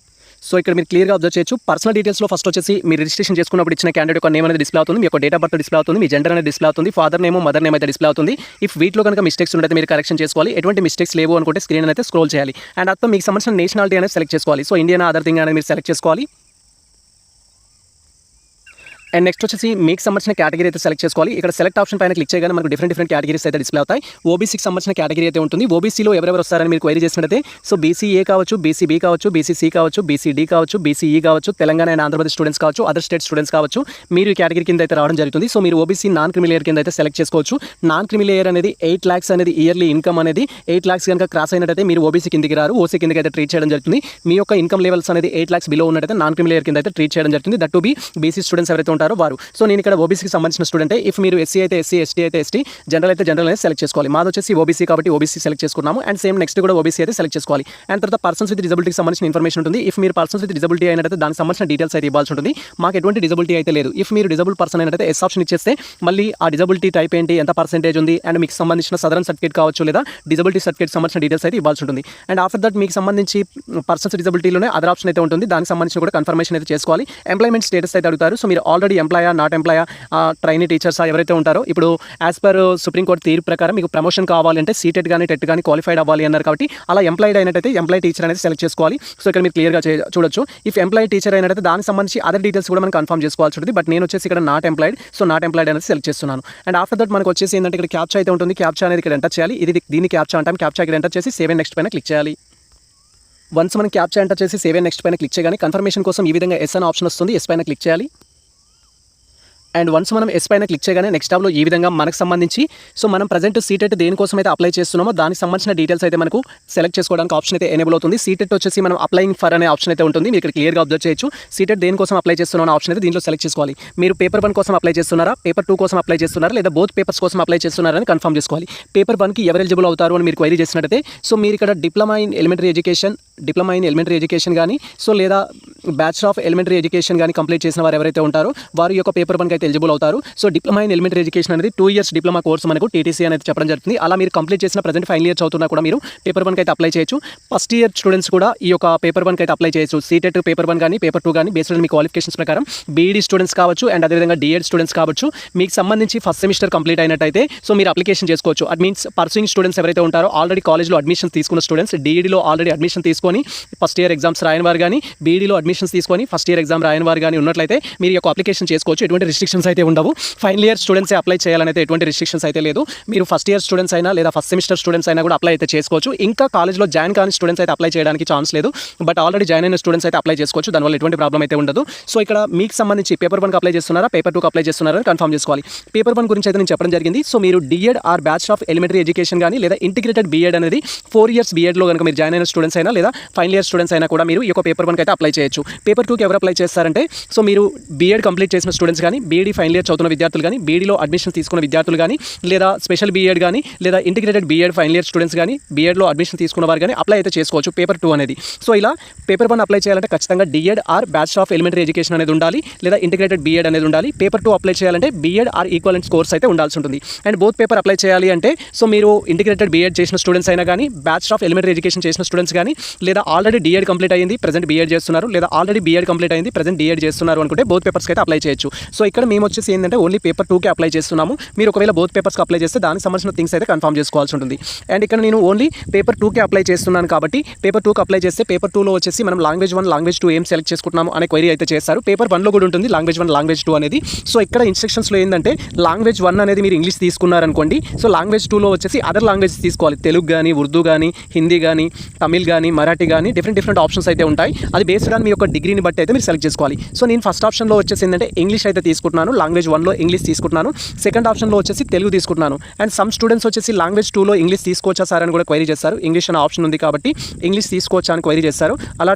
Speaker 1: సో ఇక్కడ మీరు క్లియర్గా అబ్జర్వ్ చేయొచ్చు. పర్సనల్ డీటెయిల్స్లో ఫస్ట్ వచ్చేసి మీరు రిజిస్ట్రేషన్ చేసుకున్నప్పుడు ఇచ్చిన క్యాండిడేట్ యొక్క నేమ్ అనేది డిస్ప్లే అవుతుంది, మీ యొక్క డేట్ ఆఫ్ బర్త్ డిస్ప్లే అవుతుంది, మీ జెండర్ అనేది డిస్ప్లే అవుతుంది, ఫాదర్ నేమ్, మదర్ నేమ్ అయితే డిస్ప్లే అవుతుంది. ఇఫ్ వీటిలో కనుక మిస్టేక్స్ ఉంటే మీరు కరెక్షన్ చేసుకోవాలి. ఎటువంటి మిస్టేక్స్ లేవు అనుకుంటే స్క్రీన్ అయితే స్క్రోల్ చేయాలి. అండ్ అర్థం మీకు సంబంధించిన నేషనాలిటీ అనేది సెలెక్ట్ చేసుకోవాలి. సో ఇండియన్ అదర్ థింగ్ అనేది మీరు సెలెక్ట్ చేసుకోవాలి. అండ్ నెక్స్ట్ వచ్చేసి మీకు సంబంధించిన కేటగిరీ అయితే సెలెక్ట్ చేసుకోవాలి. ఇక్కడ సెలెక్ట్ ఆప్షన్ పైన క్లిక్ చేయగానే మనకు డిఫరెంట్ కేటగిరీస్ అయితే డిస్ప్లే అవుతాయి. ఓబీసీకి సంబంధించిన కేటగిరీ అయితే ఉంటుంది. ఓబీసీలో ఎవరెవరు వస్తారని మీరు క్వైరీ చేసినట్లయితే సో బీసీఏ కావచ్చు, బీసీబీ కావచ్చు, బీసీసీ కావచ్చు, బీసీడీ కావచ్చు, బీసీఈ కావచ్చు, తెలంగాణ అండ్ ఆంధ్రప్రదేశ్ స్టూడెంట్స్ కావచ్చు, అదర్ స్టేట్ స్టూడెంట్స్ కావచ్చు, మీరు ఈ కేటగిరీ కింద అయితే రావడం జరుగుతుంది. సో మీరు ఓబీసీ నాన్ క్రిమిలేయర్ కింద అయితే సెలెక్ట్ చేసుకోవచ్చు. నాన్ క్రిమిలేయర్ అనేది 8 lakhs అనేది ఇయర్లీ ఇన్కమ్ అనేది 8 lakhs కనుక క్రాస్ అయినట్టయితే మీరు ఓబీసీ కిందకి రారు, ఓసీ కిందకి అయితే ట్రీట్ చేయడం జరుగుతుంది. మీ యొక్క ఇన్కమ్ లెవెల్స్ అనేది 8 lakhs బిలో ఉన్నట్టయితే నాన్ క్రిమిలేయర్ కింద అయితే ట్రీట్ చేయడం జరుగుతుంది. That to be BC students ఎవరైతే ఉంటారో వారు. సో నేను ఇక్కడ ఓబీసీకి సంబంధించిన స్టూడెంట్. ఇఫ్ మీరు ఎస్సీ అయితే ఎస్సీ, ఎస్టీ అయితే ఎస్టీ, జనరల్ అయితే జనరల్ అనేది సెలెక్ట్ చేసుకోవాలి. మాది వచ్చేసి ఓబీసీ కాబట్టి ఓబీసీ సెలెక్ట్ చేసుకున్నాము. అండ్ సేమ్ నెక్స్ట్ కూడా ఓబీసీ అయితే సెలెక్ట్ చేసుకోవాలి. అండ్ తర్వాత పర్సన్స్ విత్ డిజబిలిటీకి సంబంధించిన ఇన్ఫర్మేషన్ ఉంటుంది. ఇఫ్ మీరు పర్సన్స్ విత్ డిజబిలిటీ అయినట్టయితే దానికి సంబంధించిన డీటెయిల్స్ అయితే ఇవ్వాల్సి ఉంటుంది. మాకు ఎటువంటి డిజబిలిటీ అయితే లేదు. ఇఫ్ మీరు డిజబుల్ పర్సన్ అయినట్టయితే ఎస్ ఆప్షన్ ఇచ్చేస్తే మళ్ళీ ఆ డిజబిలిటీ టైప్ ఏంటి, ఎంత పర్సెంటేజ్ ఉంది, అండ్ మీకు సంబంధించిన సదరన్ సర్టిఫికేట్ కావచ్చు లేదా డిజబిలిటీ సర్టిఫికేట్ సంబంధించిన డీటెయిల్స్ అయితే ఇవ్వాల్సి ఉంటుంది. అండ్ ఆఫ్టర్ దట్ మీకు సంబంధించి పర్సన్స్ డిజబిలిటీలోనే అదర్ ఆప్షన్ అయితే ఉంటుంది. దానికి సంబంధించిన కూడా కన్ఫర్మేషన్ అయితే చేసుకోవాలి. ఎంప్లాయ్మెంట్ స్టేటస్ అయితే అడుగుతారు. సో మీరు ఆల్రెడీ ఎంప్లాయా, నాట్ ఎంప్లాయా, ట్రైనీ టీచర్స్ ఎవరైతే ఉంటారో ఇప్పుడు యాజ్ పర్ సుప్రీంకోర్టు తీర్పు ప్రకారం మీకు ప్రమోషన్ కావాలంటే సీటెట్ కానీ టెట్ కానీ క్వాలిఫైడ్ అవ్వాలి అన్నారు. కాబట్టి అలా ఎంప్లాయిడ్ అయినట్టయితే ఎంప్లాయ్ టీచర్ అనేది సెలెక్ట్ చేసుకోవాలి. సో ఇక్కడ మీరు క్లియర్గా చూడొచ్చు. ఇఫ్ ఎంప్లాయ్ టీచర్ అయినట్టయితే దానికి సంబంధించి అదర్ డీటెయిల్స్ కూడా మనం కన్ఫర్మ్ చేసుకోవాల్సి ఉంటుంది. బట్ నేను వచ్చేసి ఇక్కడ not employed, so not employed అనేది సెలెక్ట్ చేస్తున్నాను. అండ్ ఆఫ్టర్ దట్ మనకు వచ్చేసి ఏంటంటే ఇక్కడ క్యాప్చా అయితే ఉంటుంది. క్యాప్చా అనేది ఇక్కడ ఎంటర్ చేయాలి. దీన్ని క్యాప్చా అంటాం. క్యాప్చా ఇక్కడ ఎంటర్ చేసి సేవ్ అండ్ నెక్స్ట్ పైన క్లిక్ చేయాలి. వన్స్ మనం క్యాప్చా ఎంటర్ చేసి సేవ్ అండ్ నెక్స్ట్ పైన క్లిక్ చేయగానే కన్ఫర్మేషన్ కోసం ఈ విధంగా ఎస్ అనే ఆప్షన్ వస్తుంది. ఎస్ పైన క్లిక్ చేయాలి. అండ్ వన్స్ మనం ఎస్ పైన క్లిక్ చేయగానే నెక్స్ట్ టాబ్లో ఈ విధంగా మనకు సంబంధించి సో మనం ప్రజెంట్ సీటెట్ దేనికోసం అయితే అప్లై చేస్తున్నామో దానికి సంబంధించిన డీటెయిల్స్ అయితే మనకు సెలెక్ట్ చేసుకోవడానికి ఆప్షన్ అయితే ఎనేబుల్ అవుతుంది. సీటెట్ వచ్చేసి మనం అప్లయింగ్ ఫర్ అనే ఆప్షన్ అయితే ఉంటుంది. మీరు ఇక్కడ క్లియర్గా అబ్జర్వ్ చేయొచ్చు. సీటెట్ దేనికోసం అప్లై చేస్తున్న ఆప్షన్ అయితే దీంట్లో సెలెక్ట్ చేసుకోవాలి. మీరు పేపర్ 1 కోసం అప్లై చేస్తున్నారా, పేపర్ 2 కోసం అప్లై చేస్తున్నారా, లేదా బోత్ పేపర్స్ కోసం అప్లై చేస్తున్నారని కన్ఫర్మ్ చేసుకోవాలి. పేపర్ 1కి ఎవరు ఎలిజిబుల్ అవుతారు అని మీరు క్వైరీ చేసినట్టయితే సో మీరు ఇక్కడ డిప్లొమా ఇన్ ఎలిమెంటరీ ఎడ్యుకేషన్ కానీ సో లేదా బ్యాచిలర్ ఆఫ్ ఎలిమెంటరీ ఎడ్యుకేషన్ కానీ కంప్లీట్ చేసిన వారు ఎవరైతే ఉంటారో వారి యొక్క పేపర్ 1కి అయితే ఎలిజిబుల్ అవుతారు. So diploma in elementary education అనేది 2 years డిప్లొమా కోర్స్ మనకు టీటీసీ అనేది చెప్పడం జరుగుతుంది. అలా మీరు కంప్లీట్ చేసిన ప్రజెంట్ ఫైనల్ ఇయర్ చదువుతున్నా కూడా మీరు పేపర్ 1కి అయితే అప్లై చేయొచ్చు. ఫస్ట్ ఇయర్ స్టూడెంట్స్ కూడా ఈ యొక్క పేపర్ 1కి అయితే అప్లై చేయొచ్చు. సీటెట్ పేపర్ 1 కానీ పేపర్ 2 కానీ బేస్డ్ మీ క్వాలిఫికేషన్స్ ప్రకారం బీఈడీ స్టూడెంట్స్ కావచ్చు అండ్ అదేవిధంగా డిఎడ్ స్టూడెంట్స్ కావచ్చు. మీకు సంబంధించి ఫస్ట్ సెమిస్టర్ కంప్లీట్ అయినట్టయితే సో మీరు అప్లికేషన్ చేసుకోవచ్చు. అట్ మీన్స్ పర్సూయింగ్ స్టూడెంట్స్ ఎవరైతే ఉంటారో ఆల్రెడీ కాలేజ్లో అడ్మిషన్ తీసుకున్న స్టూడెంట్స్, డిఈడీలో ఆల్రెడీ అడ్మిషన్ తీసుకొని ఫస్ట్ ఇయర్ ఎగ్జామ్స్ రాయని వారు కానీ, బీఈడీలో అడ్మిషన్స్ తీసుకొని ఫస్ట్ ఇయర్ ఎగ్జామ్ రాయని వారు కానీ ఉన్నట్లయితే మీరు యొక్క అప్లికేషన్ చేసుకోవచ్చు. ఎటువంటి రిస్ట్రిక్షన్స్ అయితే ఉండవు. ఫైనల్ ఇయర్ స్టూడెంట్స్ అప్లై చేయాలనైతే ఎటువంటి రిస్ట్రిక్షన్స్ అయితే లేదు. మీరు ఫస్ట్ ఇయర్ స్టూడెంట్స్ అయినా లేదా ఫస్ట్ సెమిస్టర్ స్టూడెంట్స్ అయినా కూడా అప్లై అయితే చేసుకోవచ్చు. ఇంకా కాలేజ్లో జాయిన్ కాని స్టూడెంట్స్ అయితే అప్లై చేయడానికి ఛాన్స్ లేదు. బట్ ఆల్రెడీ జాయిన్ అయిన స్టూడెంట్స్ అయితే అప్లై చేసుకోవచ్చు. దానివల్ల ఎటువంటి ప్రాబ్లం అయితే ఉండదు. సో ఇక్కడ మీకు సంబంధించి పేపర్ 1కి అప్లై చేస్తున్నారా, పేపర్ 2కి అప్లై చేస్తున్నారా కన్ఫర్మ్ చేసుకోవాలి. పేపర్ 1 గురించి అయితే నేను చెప్పడం జరిగింది. సో మీరు DEd or bachelor of elementary education కానీ లేదా ఇంటిగ్రేటెడ్ బీఎడ్ అనేది 4 years బీఎడ్లో కనుక మీరు జాయిన్ అయిన స్టూడెంట్స్ అయినా లేదా ఫైనల్ ఇయర్ స్టూడెంట్స్ అయినా కూడా మీరు ఈ యొక్క పేపర్ 1కి అయితే అప్లై చేయొచ్చు. పేపర్ 2కి ఎవరు అప్లై చేస్తారంటే సో మీరు బీఎడ్ కంప్లీట్ చేసిన స్టూడెంట్స్ కానీ, బీఈడీ ఫైనల్ ఇయర్ చదువుతున్న విద్యార్థులు కానీ, బీఈడీలో అడ్మిషన్ తీసుకున్న విద్యార్థులు కానీ, లేదా స్పెషల్ బీఎడ్ కానీ, లేదా integrated BEd final year students కానీ, బీఎడ్లో అడ్మిషన్ తీసుకున్న వారు కానీ అప్లై అయితే చేసుకోవచ్చు పేపర్ 2 అనేది. సో ఇలా పేపర్ 1 అప్లై చేయాలంటే ఖచ్చితంగా DEd or bachelor of elementary education అనేది ఉండాలి, లేదా ఇంటిగ్రేటెడ్ బీఎడ్ అనేది ఉండాలి. పేపర్ 2 అప్లై చేయాలంటే బీఎడ్ ఆర్ ఈక్వలెంట్ కోర్స్ అయితే ఉండాల్సి ఉంటుంది. అండ్ బోత్ పేపర్ అప్లై చేయాలి అంటే సో మీరు ఇంటిగ్రేటెడ్ బీఎడ్ చేసిన స్టూడెంట్స్ అయినా కానీ, బ్యాచిలర్ ఆఫ్ ఎలిమెంటరీ ఎడ్యుకేషన్ చేసిన స్టూడెంట్స్ కానీ, లేదా ఆల్రెడీ డిఎడ్ కంప్లీట్ అయ్యింది ప్రెజెంట్ బీఎడ్ చేస్తున్నారు, లేదా ఆల్రెడీ బీఎడ్ కంప్లీట్ అయింది ప్రెజెంట్ డిఎడ్ చేస్తున్నారు అనుకుంటే బోత్ పేపర్స్కి అయితే అప్లై చేయొచ్చు. సో ఇక్కడ మేము వచ్చేసి ఏంటంటే ఓన్లీ పేపర్ 2కి అప్లై చేస్తున్నాము. మీరు ఒకవేళ బోత్ పేపర్స్కి అప్లై చేస్తే దానికి సంబంధించిన థింగ్స్ అయితే కన్ఫర్మ్ చేసుకోవాల్సి ఉంటుంది. అండ్ ఇక్కడ నేను ఓన్లీ పేపర్ 2కి అప్లై చేస్తున్నాను కాబట్టి పేపర్ 2కి అప్లై చేస్తే పేపర్ 2లో వచ్చేసి మనం లాంగ్వేజ్ 1 లాంగ్వేజ్ 2 ఏం సెలెక్ట్ చేసుకుంటున్నాము అనే క్వైరీ అయితే చేస్తారు. పేపర్ 1లో కూడా ఉంటుంది లాంగ్వేజ్ 1 లాంగ్వేజ్ 2 అనేది. సో ఇక్కడ ఇన్స్ట్రక్షన్స్లో ఏంటంటే లాంగ్వేజ్ 1 అనేది మీరు ఇంగ్లీష్ తీసుకున్నారనుకోండి, సో లాంగ్వేజ్ 2లో వచ్చేసి అదర్ లాంగ్వేజ్ తీసుకోవాలి. తెలుగు కానీ, ఉర్దూ కానీ, హిందీ కానీ, తమిళ్ కానీ, మరాఠీ కానీ డిఫరెంట్ ఆప్షన్స్ అయితే ఉంటాయి. అది బేస్డ్ ఆన్ మీ యొక్క డిగ్రీని బట్టి అయితే మీరు సెలెక్ట్ చేసుకోవాలి. సో నేను ఫస్ట్ ఆప్షన్లో వచ్చేసి ఏంటంటే ఇంగ్లీష్ అయితే తీసుకుంటున్నాను, లాంగ్వేజ్ 1లో ఇంగ్లీష్ తీసుకుంటున్నాను. సెకండ్ ఆప్షన్లో వచ్చేసి తెలుగు తీసుకుంటున్నాను. అండ్ సమ్ స్టూడెంట్స్ వచ్చేసి లాంగ్వేజ్ 2లో ఇంగ్లీష్ తీసుకోవచ్చా సార్ అని కూడా క్వైరీ చేస్తారు. ఇంగ్లీష్ అనే ఆప్షన్ ఉంది కాబట్టి ఇంగ్లీష్ తీసుకోవచ్చా అని క్వైరీ చేస్తారు. అలా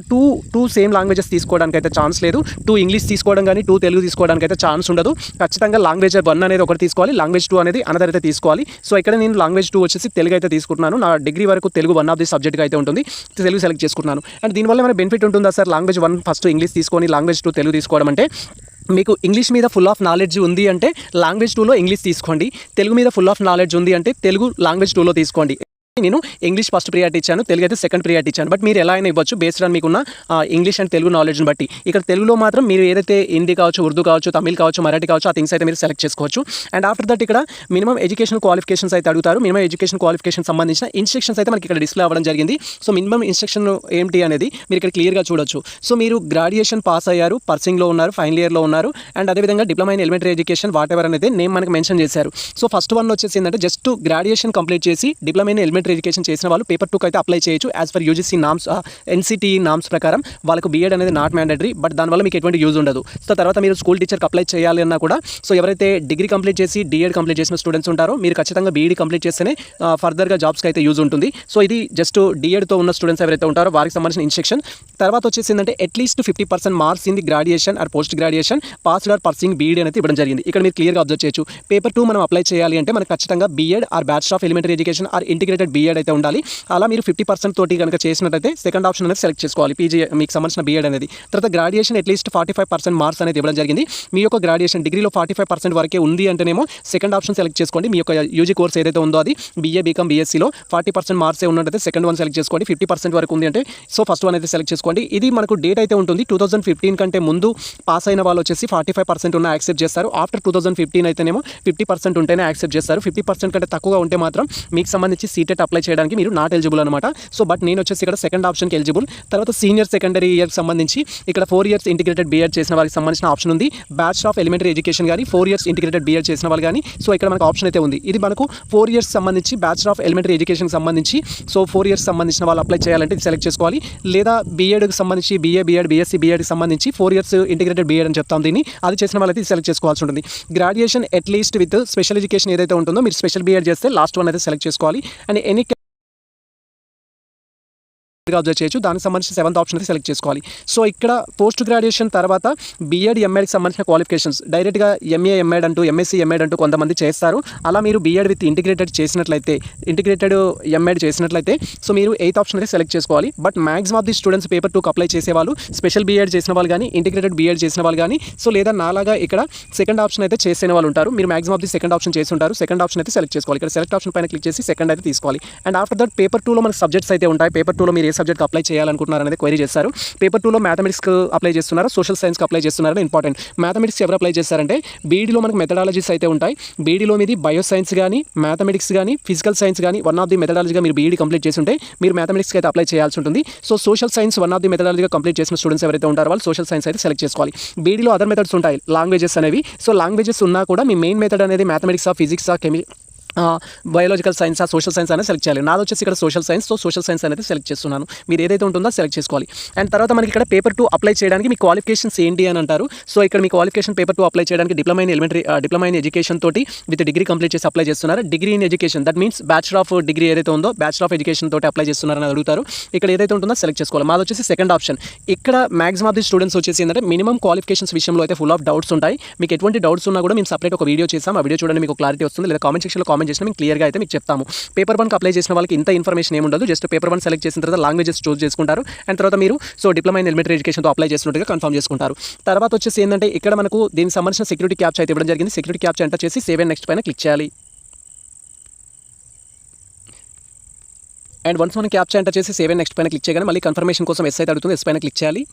Speaker 1: టూ సేమ్ లాంగ్వేజెస్ తీసుకోవడానికి అయితే ఛాన్స్ లేదు. 2 ఇంగ్లీష్ తీసుకోవడం కానీ 2 తెలుగు తీసుకోవడానికి అయితే ఛాన్స్ ఉండదు. ఖచ్చితంగా లాంగ్వేజ్ 1 అనేది ఒకటి తీసుకోవాలి, లాంగ్వేజ్ 2 అనేది అనదర్ అయితే తీసుకోవాలి. సో ఇక్కడ నేను లాంగ్వేజ్ 2 వచ్చేసి తెలుగు అయితే తీసుకుంటున్నాను. నా డిగ్రీ వరకు తెలుగు వన్ ఆఫ్ ది సబ్జెక్ట్గా అయితే ఉంటుంది, తెలుగు సెలెక్ట్ చేసుకుంటున్నాను. అండ్ దీనివల్ల ఏమైనా బెనిఫిట్ ఉంటుందా సార్ లాంగ్వేజ్ 1 ఫస్ట్ ఇంగ్లీష్ తీసుకొని లాంగ్వేజ్ 2 తెలుగు తీసుకోవడం అంటే? మీకు ఇంగ్లీష్ మీద ఫుల్ ఆఫ్ నాలెడ్జ్ ఉంది అంటే లాంగ్వేజ్ 2లో ఇంగ్లీష్ తీసుకోండి, తెలుగు మీద ఫుల్ ఆఫ్ నాలెడ్జ్ ఉంది అంటే తెలుగు లాంగ్వేజ్ 2లో తీసుకోండి. నేను ఇంగ్లీష్ ఫస్ట్ ప్రియారిటీ ఇచ్చాను, తెలుగు అయితే సెకండ్ ప్రియారిటీ ఇచ్చాను. బట్ మీరు ఎలా అయినా ఇవ్వచ్చు బేస్డ్ ఆన్ మీకున్న ఇంగ్లీష్ అండ్ తెలుగు నాలెడ్జ్ని బట్టి. ఇక్కడ తెలుగులో మాత్రం మీరు ఏదైతే హిందీ కావచ్చు, ఉర్దూ కావచ్చు, తమిళ్ కావచ్చు, మరాఠీ కావచ్చు, ఆ థింగ్స్ అయితే మీరు సెలెక్ట్ చేసుకోవచ్చు. అండ్ ఆఫ్టర్ దట్ ఇక్కడ మినిమం ఎడ్యుకేషన్ క్వాలిఫికేషన్స్ అయితే అడుగుతారు. మినిమం ఎడ్యుకేషన్ క్వాలిఫికేషన్ సంబంధించిన ఇన్స్ట్రక్షన్స్ అయితే మనకి ఇక్కడ డిస్ప్లే అవ్వడం జరిగింది. సో మినిమం ఇన్స్ట్రక్షన్ ఏంటి అనేది మీరు ఇక్కడ క్లియర్గా చూడొచ్చు. సో మీరు గ్రాడ్యుయేషన్ పాస్ అయ్యారు, పర్సింగ్లో ఉన్నారు, ఫైనల్ ఇయర్లో ఉన్నారు, అండ్ అదేవిధంగా diploma in elementary education what ever అనేది నేమ్ మనకి మెన్షన్ చేశారు. సో ఫస్ట్ వన్ వచ్చేసి ఏంటంటే జస్ట్ గ్రాడ్యుయేషన్ కంప్లీట్ చేసి డిప్లొమా ఇన్ ఎలిమెంటరీ ఎడ్యుకేషన్ చేసిన వాళ్ళు పేపర్ 2కి అయితే అప్లై చేయొచ్చు. As per UGC norms, NCT norms ప్రకారం వాళ్ళకు బీఎడ్ అనేది నాట్ మ్యాండేటరీ. బట్ దానివల్ల మీకు ఎటువంటి యూజ్ ఉండదు. సో తర్వాత మీరు స్కూల్ టీచర్కి అప్లై చేయాలి అన్నా కూడా, సో ఎవరైతే డిగ్రీ కంప్లీట్ చేసి డిఎడ్ కంప్లీట్ చేసిన స్టూడెంట్స్ ఉంటారో మీరు ఖచ్చితంగా బీఈడీ కంప్లీట్ చేస్తేనే ఫర్దర్గా జాబ్స్కి అయితే యూజ్ ఉంటుంది. సో ఇది జస్ట్ డిఎడ్తో ఉన్న స్టూడెంట్స్ ఎవరైతే ఉంటారో వారికి సంబంధించిన ఇన్స్ట్రక్షన్. తర్వాత వచ్చేసి ఏంటంటే at least 50% marks in the graduation or post graduation passed or pursuing BEd అనేది ఇవ్వడం జరిగింది. ఇక్కడ మీరు క్లియర్గా అబ్జర్వ్ చేయొచ్చు. పేపర్ 2 మనం అప్లై చేయాలి అంటే మనకు ఖచ్చితంగా BEd or bachelor of elementary education or integrated BEd అయితే ఉండాలి. అలా మీరు 50% తోటి కనుక చేసినట్టయితే సెకండ్ ఆప్షన్ అనేది సెలెక్ట్ చేసుకోవాలి, పీజీ మీకు సంబంధించిన బీఎడ్ అనేది. తర్వాత గ్రాడ్యుయేషన్ అట్లీస్ట్ 45% మార్క్స్ అనేది ఇవ్వడం జరిగింది. మీ యొక్క గ్రాడ్యుయేషన్ డిగ్రీలో 45% వరకే ఉంది అంటేనేమో సెకండ్ ఆప్షన్ సెలెక్ట్ చేసుకోండి. మీ యొక్క యూజీ కోర్స్ ఏదైతే ఉందో అది బీఏ బీకామ్ బీఎస్సీలో 40% మార్క్సే ఉన్నట్టయితే సెకండ్ వన్ సెలెక్ట్ చేసుకోండి. 50% వరకు ఉంది అంటే సో ఫస్ట్ వన్ అయితే సెలెక్ట్ చేసుకోండి. ఇది మనకు డేట్ అయితే ఉంటుంది 2015 కంటే ముందు పాస్ అయిన వాళ్ళు వచ్చేసి 45% ఉన్న యాక్సెప్ట్ చేస్తారు. ఆఫ్టర్ 2015 అయితేనేమో 50% ఉంటేనే యాక్సెప్ట్ చేస్తారు. 50% కంటే తక్కువగా ఉంటే మాత్రం మీకు సంబంధించి సీటెట్ అప్లై చేయడానికి మీరు నాట్ ఎలిజిబుల్ అనమాట. సో బట్ నేను వచ్చేసి ఇక్కడ సెకండ్ ఆప్షన్కి ఎలిజిబుల్. తర్వాత సీనియర్ సెకండరీ ఇయర్కి సంబంధించి ఇక్కడ 4 ఇయర్స్ ఇంటిగ్రేటెడ్ బీఎడ్ చేసిన వాళ్ళకి సంబంధించిన ఆప్షన్ ఉంది. బ్యాచిలర్ ఆఫ్ ఎలిమెంటరీ ఎడ్యుకేషన్ కానీ 4 ఇయర్స్ ఇంటిగ్రేటెడ్ బీఎడ్ చేసిన వాళ్ళు కానీ సో ఇక్కడ మనకు ఆప్షన్ అయితే ఉంది. ఇది మనకు 4 ఇయర్స్ సంబంధించి బ్యాచిలర్ ఆఫ్ ఎలిమెంటరీ ఎడ్యుకేషన్కి సంబంధించి సో 4 ఇయర్స్ సంబంధించిన వాళ్ళు అప్లై చేయాలంటే ఇది సెలెక్ట్ చేసుకోవాలి. లేదా బీఎడ్కి సంబంధించి బీఏ బీఎడ్ బీఎస్సీ బీఎడ్కి సంబంధించి 4 ఇయర్స్ ఇంటిగ్రేటెడ్ బీఎడ్ అని చెప్తాం దీన్ని. అది చేసిన వాళ్ళైతే సెలెక్ట్ చేసుకోవాల్సి ఉంటుంది. Graduation at least with special education ఏదైతే ఉంటుందో మీరు స్పెషల్ బీఎడ్ చేస్తే లాస్ట్ వన్ అయితే సెలెక్ట్ చేసుకోవాలి. అండ్ ఎనీ అబ్జర్వ్ చేయొచ్చు. దానికి సంబంధించిన 7th ఆప్షన్ అయితే సెలెక్ట్ చేసుకోవాలి. సో ఇక్కడ పోస్ట్ గ్రాడ్యుయేషన్ తర్వాత బీఎడ్ ఎంఎడ్కి సంబంధించిన క్వాలిఫికేషన్స్ డైరెక్ట్గా ఎంఏ ఎంఎడ్ అంటూ ఎంఎస్సీ ఎంఎడ్ అంటూ కొంతమంది చేస్తారు. అలా మీరు బీఎడ్ విత్ ఇంటిగ్రేటెడ్ చేసినట్లయితే ఇంటిగ్రేటెడ్ ఎంఎడ్ చేసినట్లయితే సో మీరు 8th ఆప్షన్ అయితే సెలెక్ట్ చేసుకోవాలి. But maximum of the students paper 2కి అప్లై చేసేవాళ్ళు స్పెషల్ బీఎడ్ చేసిన వాళ్ళు కానీ ఇంటిగ్రేటెడ్ బీఎడ్ చేసిన వాళ్ళు కానీ సో లేదా నాలాగా ఇక్కడ సెకండ్ ఆప్షన్ అయితే చేసిన వాళ్ళు ఉంటారు. మీరు maximum of the second option చేసి ఉంటారు. సెకండ్ ఆప్షన్ అయితే సెలెక్ట్ చేసుకోవాలి. ఇక్కడ సెలెక్ట్ ఆప్షన్ పైన క్లిక్ చేసి సెకండ్ అయితే తీసుకోవాలి. అండ్ ఆఫ్టర్ దట్ పేపర్ 2లో మనకి సబ్జెక్ట్స్ అయితే ఉంటాయి. పేపర్ 2లో మీరు సబ్జెక్ట్కి అప్లై చేయాలనుకుంటున్నారు అనేది క్వైరీ చేస్తారు. పేపర్ 2లో మ్యాథమెటిక్స్కి అప్లై చేస్తున్నారు, సోషల్ సైన్స్కి అప్లై చేస్తున్నారని ఇంపార్టెంట్. మ్యాథమెటిక్స్ ఎవరు అప్లై చేస్తారంటే బీఈడీలో మనకు మెథడాలజీస్ అయితే ఉంటాయి. బీఈడీలో మీది బయో సైన్స్ కానీ మ్యాథమెటిక్స్ కానీ ఫిజికల్ సైన్స్ కానీ వన్ ఆఫ్ ది మెథడాలజీగా మీరు బీఈడీ కంప్లీట్ చేసి ఉంటే మీరు మ్యాథమెటిక్స్కి అయితే అప్లై చేయాల్సి ఉంటుంది. So social science one of the మెథడాలజీగా కంప్లీట్ చేసిన స్టూడెంట్స్ ఎవరైతే ఉంటారో వాళ్ళు సోషల్ సైన్స్ అయితే సెలెక్ట్ చేసుకోవాలి. బీఈడీలో అదర్ మెథడ్స్ ఉంటాయి లాంగ్వేజెస్ అనేవి. సో లాంగ్వేజెస్ ఉన్నా కూడా మీ మెయిన్ మెథడ్ అనేది మ్యాథమెటిక్సా ఫిజిక్సా బయాలజికల్ సైన్స్ సోషల్ సైన్స్ అనేది సెలెక్ట్ చేయాలి. నాది వచ్చేసి ఇక్కడ social science. So social science అనేది సెలెక్ట్ చేస్తున్నాను. మీరు ఏదైతే ఉంటుందో సెలెక్ట్ చేసుకోవాలి. అండ్ తర్వాత మనకి ఇక్కడ పేపర్ 2 అప్లై చేయడానికి మీ క్వాలిఫికేషన్స్ ఏంటి అని అంటారు. సో ఇక్కడ మీ క్వాలిఫికేషన్ పేపర్ 2 అప్లై చేయడానికి డిప్లొమా ఇన్ ఎడ్యుకేషన్ తోటి విత్ డిగ్రీ కంప్లీట్ చేసి అప్లై చేస్తున్నారు. Degree in education that means bachelor of degree ఏదైతే ఉందో బ్యాచిలర్ ఆఫ్ ఎడ్యుకేషన్ తోటి అప్లై చేస్తున్నారని అడుగుతారు. ఇక్కడ ఏదైతే ఉంటుందో సెలెక్ట్ చేసుకోవాలి. మాది వచ్చేసి సెకండ్ ఆప్షన్. ఇక్కడ మ్యాక్సిమం ఆఫ్ ది స్టూడెంట్స్ వచ్చేసి ఏంటంటే మినిమం క్వాలిఫికేషన్స్ విషయంలో అయితే ఫుల్ ఆఫ్ డౌట్స్ ఉంటాయి. మీకు ఎటువంటి డౌట్స్ ఉన్నా కూడా మేము సపరేట్ ఒక వీడియో చేసాం. ఆ వీడియో చూడండి మీకు క్లారిటీ వస్తుంది. లేదా కామెంట్ సెక్షన్లో కామెంట్ చేసినా మీకు క్లియర్గా అయితే మీకు చెప్తాము. పేపర్ 1కి అప్లై చేసిన వాళ్ళకి ఇంత ఇన్ఫర్మేషన్ ఏముండదు. జస్ట్ పేపర్ 1 సెలెక్ట్ చేసిన తర్వాత లాంగ్వేజెస్ చూస్ చేసుకుంటారు. అండ్ తర్వాత మీరు సో డిప్లొమా ఇన్ ఎలిమెంటరీ ఎడ్యుకేషన్తో అప్లై చేసినట్టుగా కన్ఫర్మ్ చేసుకుంటారు. తర్వాత వచ్చేసి ఏంటంటే ఇక్కడ మనకు దీనికి సంబంధించిన సెక్యూరిటీ క్యాప్చా అయితే ఇవ్వడం జరిగింది. సెక్యూరిటీ క్యాప్చా ఎంటర్ చేసి సేవ్ అండ్ నెక్స్ట్ పైన క్లిక్ చేయాలి. అండ్ వన్స్ మనం క్యాప్చా ఎంటర్ చేసి సేవ్ అండ్ నెక్స్ట్ పైన క్లిక్ చేయగానే మళ్ళీ కన్ఫర్మేషన్ కోసం ఎస్ అయితే అడుగుతుంది, ఎస్ పైన క్లిక్ చేయాలి.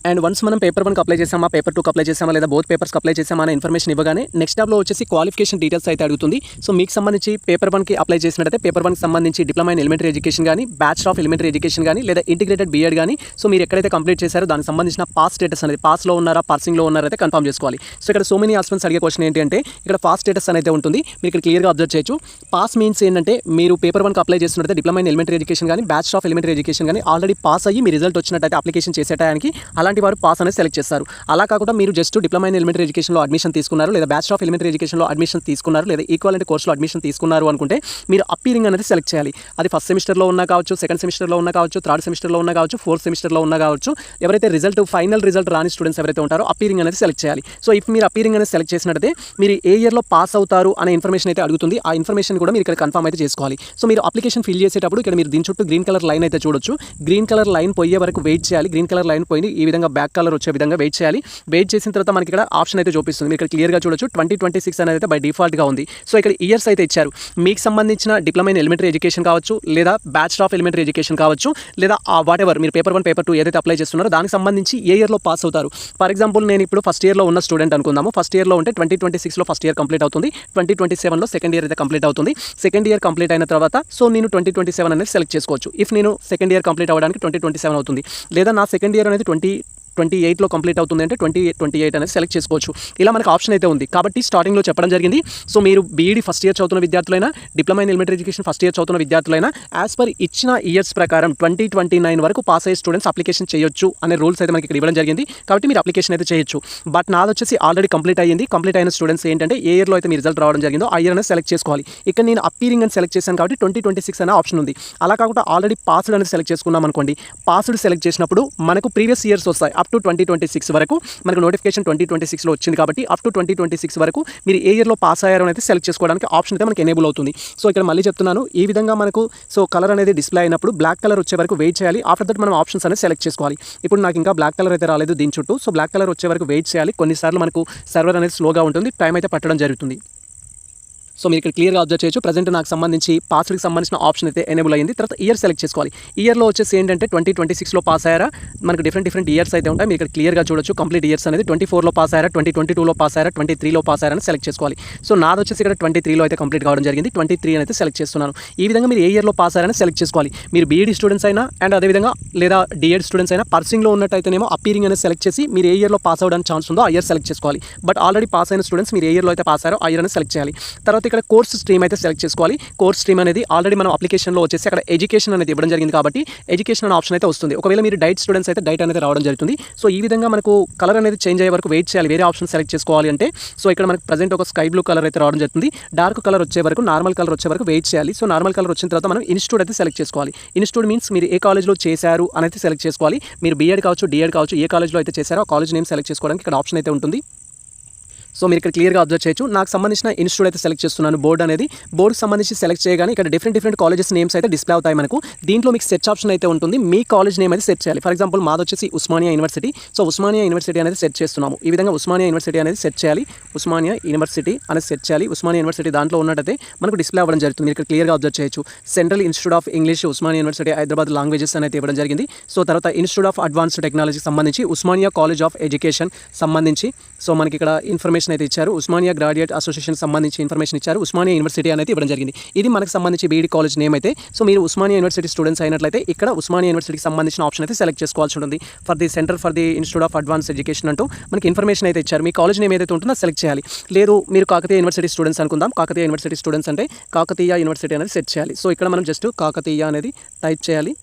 Speaker 1: అండ్ వన్స్ మనం పేపర్ 1కి అప్లై చేసామా, పేపర్ 2కి అప్లై చేసామా లేదా బోత్ పేపర్స్కి అప్లై చేసామా అనే ఇన్ఫర్మేషన్ ఇవ్వగానే నెక్స్ట్ టాబ్లో వచ్చేసి క్వాలిఫికేషన్ డీటెయిల్స్ అయితే అడుగుతుంది. సో మీకు సంబంధించి పేపర్ 1కి అప్లై చేసినట్టయితే పేపర్ 1కి సంబంధించి డిప్లొమా ఇన్ ఎలిమెంటరీ ఎడ్యుకేషన్ కానీ, బ్యాచిలర్ ఆఫ్ ఎలిమెంటరీ ఎడ్యుకేషన్ కానీ లేదా ఇంటిగ్రేటెడ్ బీఎడ్ కానీ, సో మీరు ఎక్కడైతే కంప్లీట్ చేశారో దానికి సంబంధించిన పాస్ స్టేటస్ అనేది పాస్లో ఉన్నారా పర్సింగ్లో ఉన్నారా అయితే కన్ఫర్మ్ చేసుకోవాలి. సో ఇక్కడ సో మెనీ ఆస్పెక్ట్స్ అడిగే క్వశ్చన్ ఏంటి అంటే ఇక్కడ పాస్ స్టేటస్ అనేది ఉంటుంది, మీరు ఇక్కడ క్లియర్గా అబ్జర్వ్ చేయొచ్చు. పాస్ మీన్స్ ఏంటంటే మీరు పేపర్ 1కి అప్లై చేసినట్టయితే డిప్లొమా ఇన్ ఎలిమెంటరీ ఎడ్యుకేషన్ కానీ, బ్యాచిలర్ ఆఫ్ ఎలిమెంటరీ ఎడ్యుకేషన్ కానీ ఆల్రెడీ పాస్ అయ్యి మీ రిజల్ట్ వచ్చినట్టయితే అప్లికేషన్ చేసే టైంకి అలాంటి వారు పాస్ అనేది సెలెక్ట్ చేస్తారు. అలా కాకుండా మీరు జస్ట్ డిప్లొమా ఇన్ ఎలిమెంటరీ ఎడ్యుకేషన్లో అడ్మిషన్ తీసుకున్నారు లేదా బ్యాచిలర్ ఆఫ్ ఎలిమెంటరీ ఎడ్యుకేషన్లో అడ్మిషన్ తీసుకున్నారు లేదా ఈక్వాలెంట్ కోర్సులో అడ్మిషన్ తీసుకున్నారు అనుకుంటే మీరు అప్పీరింగ్ అనేది సెలెక్ట్ చేయాలి. అది ఫస్ట్ సెమిస్టర్లో ఉన్నా కావచ్చు, సెకండ్ సెమిస్టర్లో ఉన్నా కావచ్చు, థర్డ్ సెమిస్టర్లో ఉన్నా కావచ్చు, ఫోర్త్ సెమిస్టర్లో ఉన్నా కావచ్చు. ఎవరైతే ఫైనల్ రిజల్ట్ రాని స్టూడెంట్స్ ఎవరైతే ఉంటారో అప్పీరింగ్ అనేది సెలెక్ట్ చేయాలి. సో ఇఫ్ మీరు అప్పీరింగ్ అనేది సెలెక్ట్ చేసినట్టయితే మీరు ఏ ఇయర్లో పాస్ అవుతారు అనే ఇన్ఫర్మేషన్ అయితే అడుగుతుంది. ఆ ఇన్ఫర్మేషన్ కూడా మీరు ఇక్కడ కన్ఫర్మ్ అయితే చేసుకోవాలి. సో మీరు అప్లికేషన్ ఫిల్ చేసేటప్పుడు ఇక్కడ మీరు దీని చుట్టూ గ్రీన్ కలర్ లైన్ అయితే చూడొచ్చు. గ్రీన్ కలర్ లైన్ పోయే వరకు వెయిట్ చేయాలి. గ్రీన్ కలర్ లైన్ పోయి ఈ విధంగా బ్యాక్ కలర్ వచ్చే విధంగా వెయిట్ చేయాలి. వెయిట్ చేసిన తర్వాత మనకి ఇక్కడ ఆప్షన్ అయితే చూపిస్తుంది. మీరు ఇక్కడ క్లియర్గా చూడొచ్చు 2026 అనేది అయితే బై డిఫాల్ట్గా ఉంది. సో ఇక్కడ ఇయర్స్ అయితే ఇచ్చారు. మీకు సంబంధించిన డిప్లొమా ఇన్ ఎలిమెంటరీ ఎడ్యుకేషన్ కావచ్చు లేదా బ్యాచిలర్ ఆఫ్ ఎలిమెంటరీ ఎడ్యుకేషన్ కావచ్చు లేదా వాట్ ఎవర్ మీరు పేపర్ 1 పేపర్ 2 ఏదైతే అప్లై చేస్తున్నారో దానికి సంబంధించి ఏ ఇయర్లో పాస్ అవుతారు. ఫర్ ఎగ్జాంపుల్ నేను ఇప్పుడు ఫస్ట్ ఇయర్లో ఉన్న స్టూడెంట్ అనుకుందాము. ఫస్ట్ ఇయర్లో ఉంటే 2026లో ఫస్ట్ ఇయర్ కంప్లీట్ అవుతుంది, 2027లో సెకండ్ ఇయర్ అయితే కంప్లీట్ అవుతుంది. సెకండ్ ఇయర్ కంప్లీట్ అయిన తర్వాత సో నేను 2027 అనేది సెలెక్ట్ చేసుకోవచ్చు. ఇఫ్ నేను సెకండ్ ఇయర్ కంప్లీట్ అవ్వడానికి 2027 అవుతుంది లేదా నా సెకండ్ ఇయర్ అనేది 2028లో కంప్లీట్ అవుతుంది అంటే 2028 అనేది సెలెక్ట్ చేసుకోవచ్చు. ఇలా మనకు ఆప్షన్ అయితే ఉంది. కాబట్టి స్టార్టింగ్లో చెప్పడం జరిగింది. సో మీరు బీఈడి ఫస్ట్ ఇయర్ చదువుతున్న విద్యార్థులైనా, diploma in elementary education first year చదువుతున్న విద్యార్థులైనా యాజ్ పర్ ఇచ్చిన ఇయర్స్ ప్రకారం 2029 వరకు పాస్ అయ్యే స్టూడెంట్స్ అప్లికేషన్ చేయొచ్చు అనే రూల్స్ అయితే మనకి ఇక్కడ ఇవ్వడం జరిగింది. కాబట్టి మీరు అప్లికేషన్ అయితే చేయొచ్చు. బట్ నాది వచ్చేసి ఆల్రెడీ కంప్లీట్ అయ్యింది. కంప్లీట్ అయిన స్టూడెంట్స్ ఏంటంటే ఏ ఇయర్లో అయితే మీ రిజల్ట్ రావడం జరిగిందో ఆ ఇయర్ అనేది సెలెక్ట్ చేసుకోవాలి. ఇక్కడ నేను అప్పీరింగ్ అని సెలెక్ట్ చేశాను కాబట్టి 2026 అనే ఆప్షన్ ఉంది. అలా కాకుండా ఆల్రెడీ పాస్డ్ అనేది సెలెక్ట్ చేసుకున్నాం అనుకోండి. పాస్డ్ సెలెక్ట్ చేసినప్పుడు మనకు ప్రీవియస్ ఇయర్స్ వస్తాయి అప్ టు 2026 వరకు. మనకు నోటిఫికేషన్ 2026లో వచ్చింది కాబట్టి అప్ టు 2026 వరకు మీరు ఏ ఇయర్లో పాస్ అయ్యారో అయితే సెలెక్ట్ చేసుకోవడానికి ఆప్షన్ అయితే మనకి ఎనేబుల్ అవుతుంది. సో ఇక్కడ మళ్ళీ చెప్తున్నాను, ఈ విధంగా మనకు సో కలర్ అనేది డిస్ప్లే అయినప్పుడు బ్లాక్ కలర్ వచ్చే వరకు వెయిట్ చేయాలి. ఆఫ్టర్ దట్ మనం ఆప్షన్స్ అనేది సెలెక్ట్ చేసుకోవాలి. ఇప్పుడు నాకు ఇంకా బ్లాక్ కలర్ అయితే రాలేదు దీని చుట్టూ. సో బ్లాక్ కలర్ వచ్చే వరకు వెయిట్ చేయాలి. కొన్నిసార్లు మనకు సర్వర్ అనేది స్లోగా ఉంటుంది, టైం అయితే పట్టడం జరుగుతుంది. సో మీరు ఇక్కడ క్లియర్గా అబ్జర్వ్ చేయొచ్చు. ప్రజెంట్ నాకు సంబంధించి పాస్డ్కి సంబంధించిన ఆప్షన్ అయితే ఎనేబుల్ అయ్యింది. తర్వాత ఇయర్ సెలెక్ట్ చేసుకోవాలి. ఇయర్లో వచ్చేసి ఏంటంటే 2026లో పాస్ అయ్యారా, మనకు డిఫరెంట్ ఇయర్స్ అయితే ఉంటాయి. మీరు ఇక్కడ క్లియర్గా చూడొచ్చు. కంప్లీట్ ఇయర్స్ అనేది 24లో పాస్ అయ్యారా, 2022లో పాస్ అయ్యారా, 23లో పాస్ అయ్యారా అని సెలెక్ట్ చేసుకోవాలి. సో నాది వచ్చేసి ఇక్కడ 23లో అయితే కంప్లీట్ కావడం జరిగింది. 23 అయితే సెలెక్ట్ చేస్తున్నాను. ఈ విధంగా మీరు ఏ ఇయర్లో పాస్ అయ్యారని సెలెక్ట్ చేసుకోవాలి. మీరు బీఈడి స్టూడెంట్స్ అయినా అండ్ అదేవిధంగా లేదా డిఎడ్ స్టూడెంట్స్ అయినా పర్సింగ్లో ఉన్నట్టయితేనేమో అప్పీరింగ్ అనేది సెలెక్ట్ చేసి మీరు ఏ ఇయర్లో పాస్ అవ్వడానికి ఛాన్స్ ఉందో ఆ ఇయర్ సెలెక్ట్ చేసుకోవాలి. బట్ ఆల్రెడీ పాస్ అయిన స్టూడెంట్స్ మీరు ఏ ఇయర్లో అయితే పాస్ అయ్యారో ఆ ఇయర్ అనేది సెలెక్ట్ చేయాలి. తర్వాత ఇక్కడ కోర్స్ స్ట్రీమ్ అయితే సెలెక్ట్ చేసుకోవాలి. కోర్స్ స్ట్రీమ్ అనేది ఆల్రెడీ మనం అప్లికేషన్లో వచ్చేసి అక్కడ ఎడ్యుకేషన్ అనేది ఇవ్వడం జరిగింది కాబట్టి ఎడ్యుకేషన్ అనే ఆప్షన్ అయితే వస్తుంది. ఒకవేళ మీరు డైట్ స్టూడెంట్స్ అయితే డైట్ అనేది రావడం జరుగుతుంది. సో ఈ విధంగా మనకు కలర్ అనేది చేంజ్ అయ్యే వరకు వెయిట్ చేయాలి. వేరే ఆప్షన్ సెలెక్ట్ చేసుకోవాలి అంటే సో ఇక్కడ మనకు ప్రజెంట్ ఒక స్కై బ్లూ కలర్ అయితే రావడం జరుగుతుంది. డార్క్ కలర్ వచ్చే వరకు, నార్మల్ కలర్ వచ్చే వరకు వెయిట్ చేయాలి. సో నార్మల్ కలర్ వచ్చిన తర్వాత మనం ఇన్స్టిట్యూట్ అయితే సెలెక్ట్ చేసుకోవాలి. ఇన్స్టిట్యూట్ మీన్స్ మీరు ఏ కాలేజ్లో చేశారు అనేది సెలెక్ట్ చేసుకోవాలి. మీరు బీఎడ్ కావచ్చు, డిఎడ్ కావచ్చు, ఏ కాలేజ్లో అయితే చేశారో ఆ కాలేజ్ నేమ్ సెలెక్ట్ చేసుకోవడానికి ఇక్కడ ఆప్షన్ అయితే ఉంటుంది. సో మీరు ఇక్కడ క్లియర్గా అబ్జర్వ్ చేయొచ్చు. నాకు సంబంధించిన ఇన్స్టిట్యూట్ అయితే సెలెక్ట్ చేస్తున్నాను. బోర్డ్ అనేది బోర్డుకి సంబంధించి సెలెక్ట్ చేయగానే ఇక్కడ డిఫరెంట్ కాలేజెస్ నేమ్స్ అయితే డిస్ప్లే అవుతాయి మనకు. దీంట్లో మీకు సెర్చ్ ఆప్షన్ అయితే ఉంటుంది. మీ కాలేజ్ నేమ్ అయితే సెర్చ్ చేయాలి. ఫర్ ఎగ్జాంపుల్ మాది వచ్చేసి Osmania university. So Osmania university అనేది సెర్చ్ చేస్తున్నాము. ఈ విధంగా ఉస్మానియా యూనివర్సిటీ అనేది సెర్చ్ చేయాలి. ఉస్మానియా యూనివర్సిటీ అనేది సెర్చ్ చేయాలి. ఉస్మానియా యూనివర్సిటీ దాంట్లో ఉన్నట్టయితే మనకు డిస్ప్లే అవ్వడం జరుగుతుంది. మీరు ఇక్కడ క్లియర్గా అబ్జర్వ్ చేయొచ్చు. Central institute of English Osmania university Hyderabad languages అనేది ఇవ్వడం జరిగింది. సో తర్వాత ఇన్స్టిట్యూట్ ఆఫ్ అడ్వాన్స్డ్ టెక్నాలజీకి సంబంధించి ఉస్మానియా కాలేజ్ ఆఫ్ ఎడ్యుకేషన్ సంబంధించి సో మనకి ఇక్కడ ఇన్ఫర్మేషన్ అయితే ఇచ్చారు. ఉస్మానియా గ్రాడ్యుయేట్ అసోసియేషన్ సంబంధించి ఇన్ఫర్మేషన్ ఇచ్చారు. ఉస్మానియా యూనివర్సిటీ అనేది ఇవ్వడం జరిగింది. ఇది మనకు సంబంధించి బీఈడి కాలేజ్ నేమ్ అయితే. సో మీరు ఉస్మానియా యూనివర్సిటీ స్టూడెంట్స్ అయినట్లయితే ఇక్కడ ఉస్మానియా యూనివర్సిటీకి సంబంధించిన ఆప్షన్ అయితే సెలెక్ట్ చేసుకోవాల్సి ఉంటుంది. For the centre for the institute of advance education అంటూ మనకి ఇన్ఫర్మేషన్ అయితే ఇచ్చారు. మీ కాలేజ్ నేమ్ ఏదైతే ఉంటుందో సెలెక్ట్ చేయాలి. లేదు మీరు కాకతీయ యూనివర్సిటీ స్టూడెంట్స్ అనుకుందాం. కాకతీయ యూనివర్సిటీ స్టూడెంట్స్ అంటే కాకతీయ యూనివర్సిటీ అనేది సెట్ చేయాలి. సో ఇక్కడ మనం జస్ట్ కాకతీయ అనేది టైప్ చేయాలి.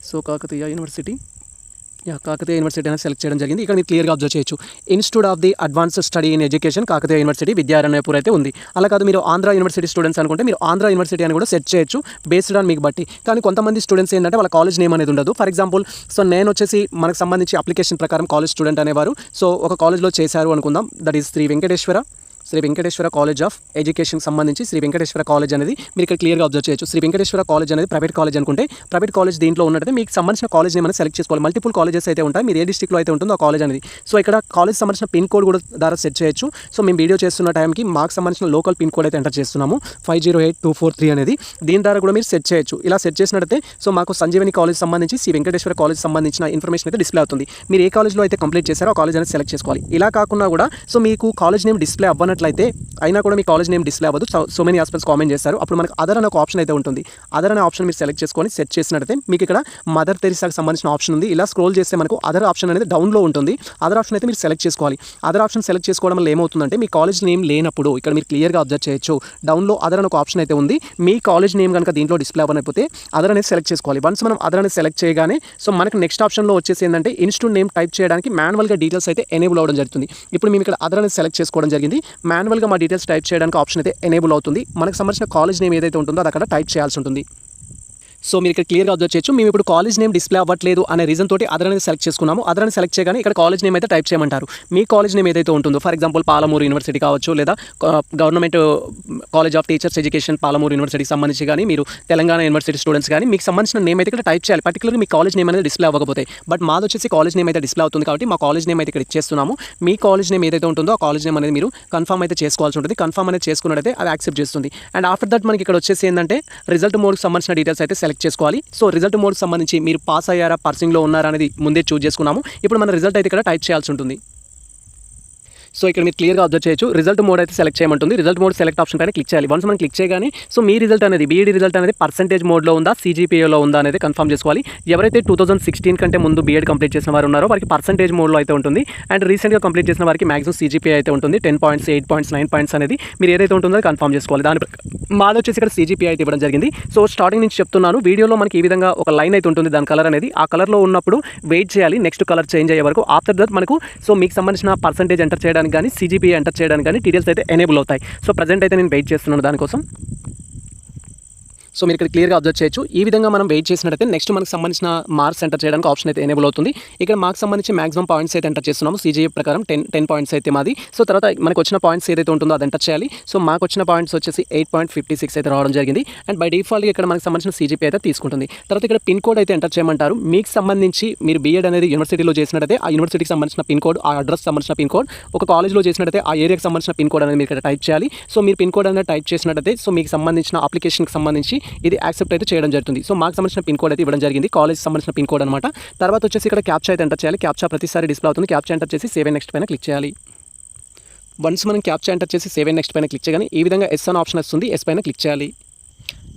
Speaker 1: సో కాకతీయ యూనివర్సిటీ అనేది సెలెక్ట్ చేయడం జరిగింది. ఇక్కడ మీరు క్లియర్గా అబ్జర్వ్ చేయొచ్చు. Institute of the advanced study in education Kakatiya university Vidyaranyapur అయితే ఉంది. అలా కాదు మీరు ఆంధ్ర యూనివర్సిటీ స్టూడెంట్స్ అనుకుంటే మీరు ఆంధ్ర యూనివర్సిటీ అని కూడా సెర్చ్ చేయొచ్చు బేస్డ్ ఆన్ మీకు బట్టి. కానీ కొంతమంది స్టూడెంట్స్ ఏంటంటే వాళ్ళ కాలేజ్ నేమ్ అనేది ఉండదు. ఫర్ ఎగ్జాంపుల్ సో నేను వచ్చేసి మనకు సంబంధించి అప్లికేషన్ ప్రకారం కాలేజ్ స్టూడెంట్ అనేవారు సో ఒక కాలేజ్లో చేశారు అనుకుందాం. That is Shri Venkateswara Shri Venkateswara college of education సంబంధించి శ్రీ వెంకటేశ్వర కాలేజ్ అనేది మీరు ఇక్కడ క్లియర్గా అబ్జర్వ్ చేయొచ్చు. శ్రీ వెంకటేశ్వర కాలేజ్ అనేది ప్రైవేట్ కాలేజ్ అనుకుంటే ప్రైవేట్ కాలేజ్ దీంట్లో ఉన్నట్టు మీకు సంబంధించిన కాలేజ్ నేమ్ అనేది సెలెక్ట్ చేసుకోవాలి. మల్టిపుల్ కాలేజెస్ అయితే ఉంటాయి, మీరు ఏ డిస్ట్రిక్ట్లో అయితే ఉంటుందో ఆ కాలేజ్ అనేది. సో ఇక్కడ కాలేజ్ సంబంధించిన పిన్ కోడ్ కూడా ద్వారా సెట్ చేయొచ్చు. సో మేము వీడియో చేస్తున్న టైంకి మాకు సంబంధించిన లోకల్ పిన్ కోడ్ అయితే ఎంటర్ చేస్తున్నాము 508243 అనేది. దీని ద్వారా కూడా మీరు సెట్ చేయొచ్చు. ఇలా సెట్ చేసినట్టయితే సో మాకు సంజీవని కాలేజ్ సంబంధించి శ్రీ వెంకటేశ్వర కాలేజ్ సంబంధించిన ఇన్ఫర్మేషన్ అయితే డిస్ప్లే అవుతుంది. మీరు ఏ కాలేజ్లో అయితే కంప్లీట్ చేశారో ఆ కాలేజ్ అనేది సెలెక్ట్ చేసుకోవాలి. ఇలా కాకుండా కూడా సో మీకు కాలేజ్ నేమ్ డిస్ప్లే అవ్వనట్లయితే అయినా కూడా మీ కాలేజ్ నేమ్ డిస్ప్లే అవ్వదు. సో మెనీ ఆస్పెక్ట్స్ కామెంట్ చేస్తారు. అప్పుడు మనకు అదర్ అనే ఒక ఆప్షన్ అయితే ఉంటుంది. అదర్ అనే ఆప్షన్ మీరు సెలెక్ట్ చేసుకొని సెట్ చేసినట్టయితే మీకు ఇక్కడ మదర్ తెరిసాకి సంబంధించిన ఆప్షన్ ఉంది. ఇలా స్క్రోల్ చేస్తే మనకు అదర్ ఆప్షన్ అనేది డౌన్లో ఉంటుంది. అదర్ ఆప్షన్ అయితే మీరు సెలెక్ట్ చేసుకోవాలి. అదర్ ఆప్షన్ సెలెక్ట్ చేసుకోవడం వల్ల ఏమవుతుందంటే మీ కాలేజ్ నేమ్ లేనప్పుడు ఇక్కడ మీరు క్లియర్గా అబ్జర్వ్ చేయొచ్చు. డౌన్లో అదర్ అనే ఒక ఆప్షన్ అయితే ఉంది. మీ కాలేజ్ నేమ్ కనుక దీంట్లో డిస్ప్లే అవ్వకపోతే అదర్ అనేది సెలెక్ట్ చేసుకోవాలి. వన్స్ మనం అదర్ అనేది సెలెక్ట్ చేయగానే సో మనకు నెక్స్ట్ ఆప్షన్లో వచ్చేసి ఏంటంటే ఇన్స్టిట్యూట్ నేమ్ టైప్ చేయడానికి మాన్యువల్గా డీటెయిల్స్ అయితే ఎనేబుల్ అవ్వడం జరుగుతుంది. ఇప్పుడు మేము ఇక్కడ అదర్ అనేది సెలెక్ట్ చేసుకోవడం జరిగింది. మాన్యువల్గా మా డీటెయిల్స్ టైప్ చేయడానికి ఆప్షన్ అయితే ఎనేబుల్ అవుతుంది. మనకు సంబంధించిన కాలేజ్ నేమ్ ఏదైతే ఉంటుందో అది అక్కడ టైప్ చేయాల్సి ఉంటుంది. సో మీరు ఇక్కడ క్లియర్గా అబ్జర్వ్ చేయొచ్చు. మేము ఇప్పుడు కాలేజ్ నేమ్ డిస్ప్లే అవ్వట్లేదు అనే రీజన్ తోటి అదర్ అనేది సెలెక్ట్ చేసుకున్నాము. అదర్ అని సెలెక్ట్ చేయగానే ఇక్కడ కాలేజ్ నేమ్ అయితే టైప్ చేయమంటారు. మీ కాలేజ్ నేమ్ ఏదైతే ఉంటుందో ఫర్ ఎగ్జాంపుల్ పాలమూరు యూనివర్సిటీ కావచ్చు, లేదా government college of teachers education Palamuru యూనివర్సిటీకి సంబంధించి కానీ మీరు తెలంగాణ యూనివర్సిటీ స్టూడెంట్స్ కానీ మీకు సంబంధించిన నేమ్ అయితే ఇక్కడ టైప్ చేయాలి. పర్టికులర్గా మీ కాలేజ్ నేమ్ అనేది డిస్ప్లే అవ్వకపోతే. బట్ మాది వచ్చేసి కాలేజ్ నేమ్ అయితే డిస్ప్లే అవుతుంది కాబట్టి మా కాలేజ్ నేమ్ అయితే ఇక్కడ ఇచ్చేస్తున్నాము. మీ కాలేజ్ నేమ్ ఏదైతే ఉంటుందో ఆ కాలేజ్ నేమ్ అనేది మీరు కన్ఫర్మ్ అయితే చేసుకోవాల్సి ఉంటుంది. కన్ఫర్మ్ అనేది చేసుకున్నట్టయితే అది యాక్సెప్ట్ చేస్తుంది. అండ్ ఆఫ్టర్ దట్ మనకి ఇక్కడ వచ్చేసి ఏంటంటే రిజల్ట్ మోడ్కి సంబంధించిన డీటెయిల్స్ అయితే సెలెక్ట్ చేసుకోవాలి. సో రిజల్ట్ మోడ్కి సంబంధించి మీరు పాస్ అయ్యారా పర్సింగ్లో ఉన్నారా అనేది ముందే చూస్ చేసుకున్నాము. ఇప్పుడు మన రిజల్ట్ అయితే ఇక్కడ టైప్ చేయాల్సి ఉంటుంది. సో ఇక్కడ మీరు క్లియర్గా అబ్జర్వ్ చేయొచ్చు. రిజల్ట్ మోడ్ అయితే సెలెక్ట్ చేయమంటుంది. రిజల్ట్ మోడ్ సెలెక్ట్ ఆప్షన్ పైన క్లిక్ చేయాలి. వన్స్ మనం క్లిక్ చేయగానే సో మీ రిజల్ట్ అనేది బీఈడీ రిజల్ట్ అనేది పర్సెంటేజ్ మోడ్లో ఉందా CGPAలో ఉందా అనేది కన్ఫర్మ్ చేసుకోవాలి. ఎవరైతే 2016 కంటే ముందు బీఎడ్ కంప్లీట్ చేసిన వారు ఉన్నారో వారికి పర్సెంటేజ్ మోడ్లో అయితే ఉంటుంది. అండ్ రీసెంట్గా కంప్లీట్ చేసిన వారికి మాక్సిమం CGPA అయితే ఉంటుంది 10 పాయింట్స్ 8 పాయింట్స్ 9 పాయింట్స్ అనేది మీరు ఏదైతే ఉంటుందో కన్ఫర్మ్ చేసుకోవాలి. దాని మాది వచ్చేసి ఇక్కడ CGPA అయితే ఇవ్వడం జరిగింది. సో స్టార్టింగ్ నుంచి చెప్తున్నాను, వీడియోలో మనకి ఈ విధంగా ఒక లైన్ అయితే ఉంటుంది. దాని కలర్ అనేది ఆ కలర్లో ఉన్నప్పుడు వెయిట్ చేయాలి నెక్స్ట్ కలర్ చేంజ్ అయ్యే వరకు. ఆఫ్టర్ దట్ మనకు సో మీకు సంబంధించిన పర్సెంటేజ్ ఎంటర్ చేయడానికి కానీ CGPA ఎంటర్ చేయడానికి కానీ డీటెయిల్స్ అయితే ఎనేబుల్ అవుతాయి. సో ప్రజెంట్ అయితే నేను వెయిట్ చేస్తున్నాను దానికోసం. సో మీరు ఇక్కడ క్లియర్గా అబ్జర్వ్ చేయొచ్చు. ఈ విధంగా మనం వెయిట్ చేసినట్టయితే నెక్స్ట్ మనకు సంబంధించిన మార్క్స్ ఎంటర్ చేయడానికి ఆప్షన్ అయితే ఎనేబుల్ అవుతుంది. ఇక్కడ మార్క్స్ సంబంధించి మాక్సిమం పాయింట్స్ అయితే ఎంటర్ చేస్తున్నాము. CGPA ప్రకారం 10 పాయింట్స్ అయితే మాది. సో తర్వాత మనకు వచ్చిన పాయింట్స్ ఏదైతే ఉంటుందో అది ఎంటర్ చేయాలి. సో మాకు వచ్చిన పాయింట్స్ వచ్చేసి 8.56 అయితే రావడం జరిగింది. అండ్ బై డిఫాల్ట్గా ఇక్కడ మనకు సంబంధించిన CGPA అయితే తీసుకుంటుంది. తర్వాత ఇక్కడ పిన్ కోడ్ అయితే ఎంటర్ చేయమంటారు. మీకు సంబంధించి మీరు బీఎడ్ అనేది యూనివర్సిటీలో చేసినట్టయితే ఆ యూనివర్సిటీకి సంబంధించిన పిన్ కోడ్, ఆ అడ్రస్ సంబంధించిన పిన్ కోడ్, ఒక కాలేజ్లో చేసినట్టయితే ఆ ఏరియాకి సంబంధించిన పిన్ కోడ్ అనేది మీరు ఇక్కడ టైప్ చేయాలి. సో మీరు పిన్ కోడ్ అనేది టైప్ చేసినట్టయితే సో మీకు సంబంధించిన అప్లికేషన్కి సంబంధించి ఇది యాక్సెప్ట్ అయితే చేయడం జరుగుతుంది. సో మాకు సంబంధించిన పిన్ కోడ్ అయితే ఇవ్వడం జరిగింది, కాలేజ్ సంబంధించిన పిన్ కోడ్ అనమాట. తర్వాత వచ్చేసి ఇక్కడ క్యాప్చా అయితే ఎంటర్ చేయాలి. క్యాప్చా ప్రతిసారి డిస్ప్లే అవుతుంది. క్యాప్చా ఎంటర్ చేసి సేవ్ అండ్ నెక్స్ట్ పైన క్లిక్ చేయాలి. వన్స్ మనం క్యాప్చా ఎంటర్ చేసి సేవ్ అండ్ నెక్స్ట్ పైన క్లిక్ చేయగానే ఈ విధంగా ఎస్ అనే ఆప్షన్ వస్తుంది. ఎస్ పైన క్లిక్ చేయాలి.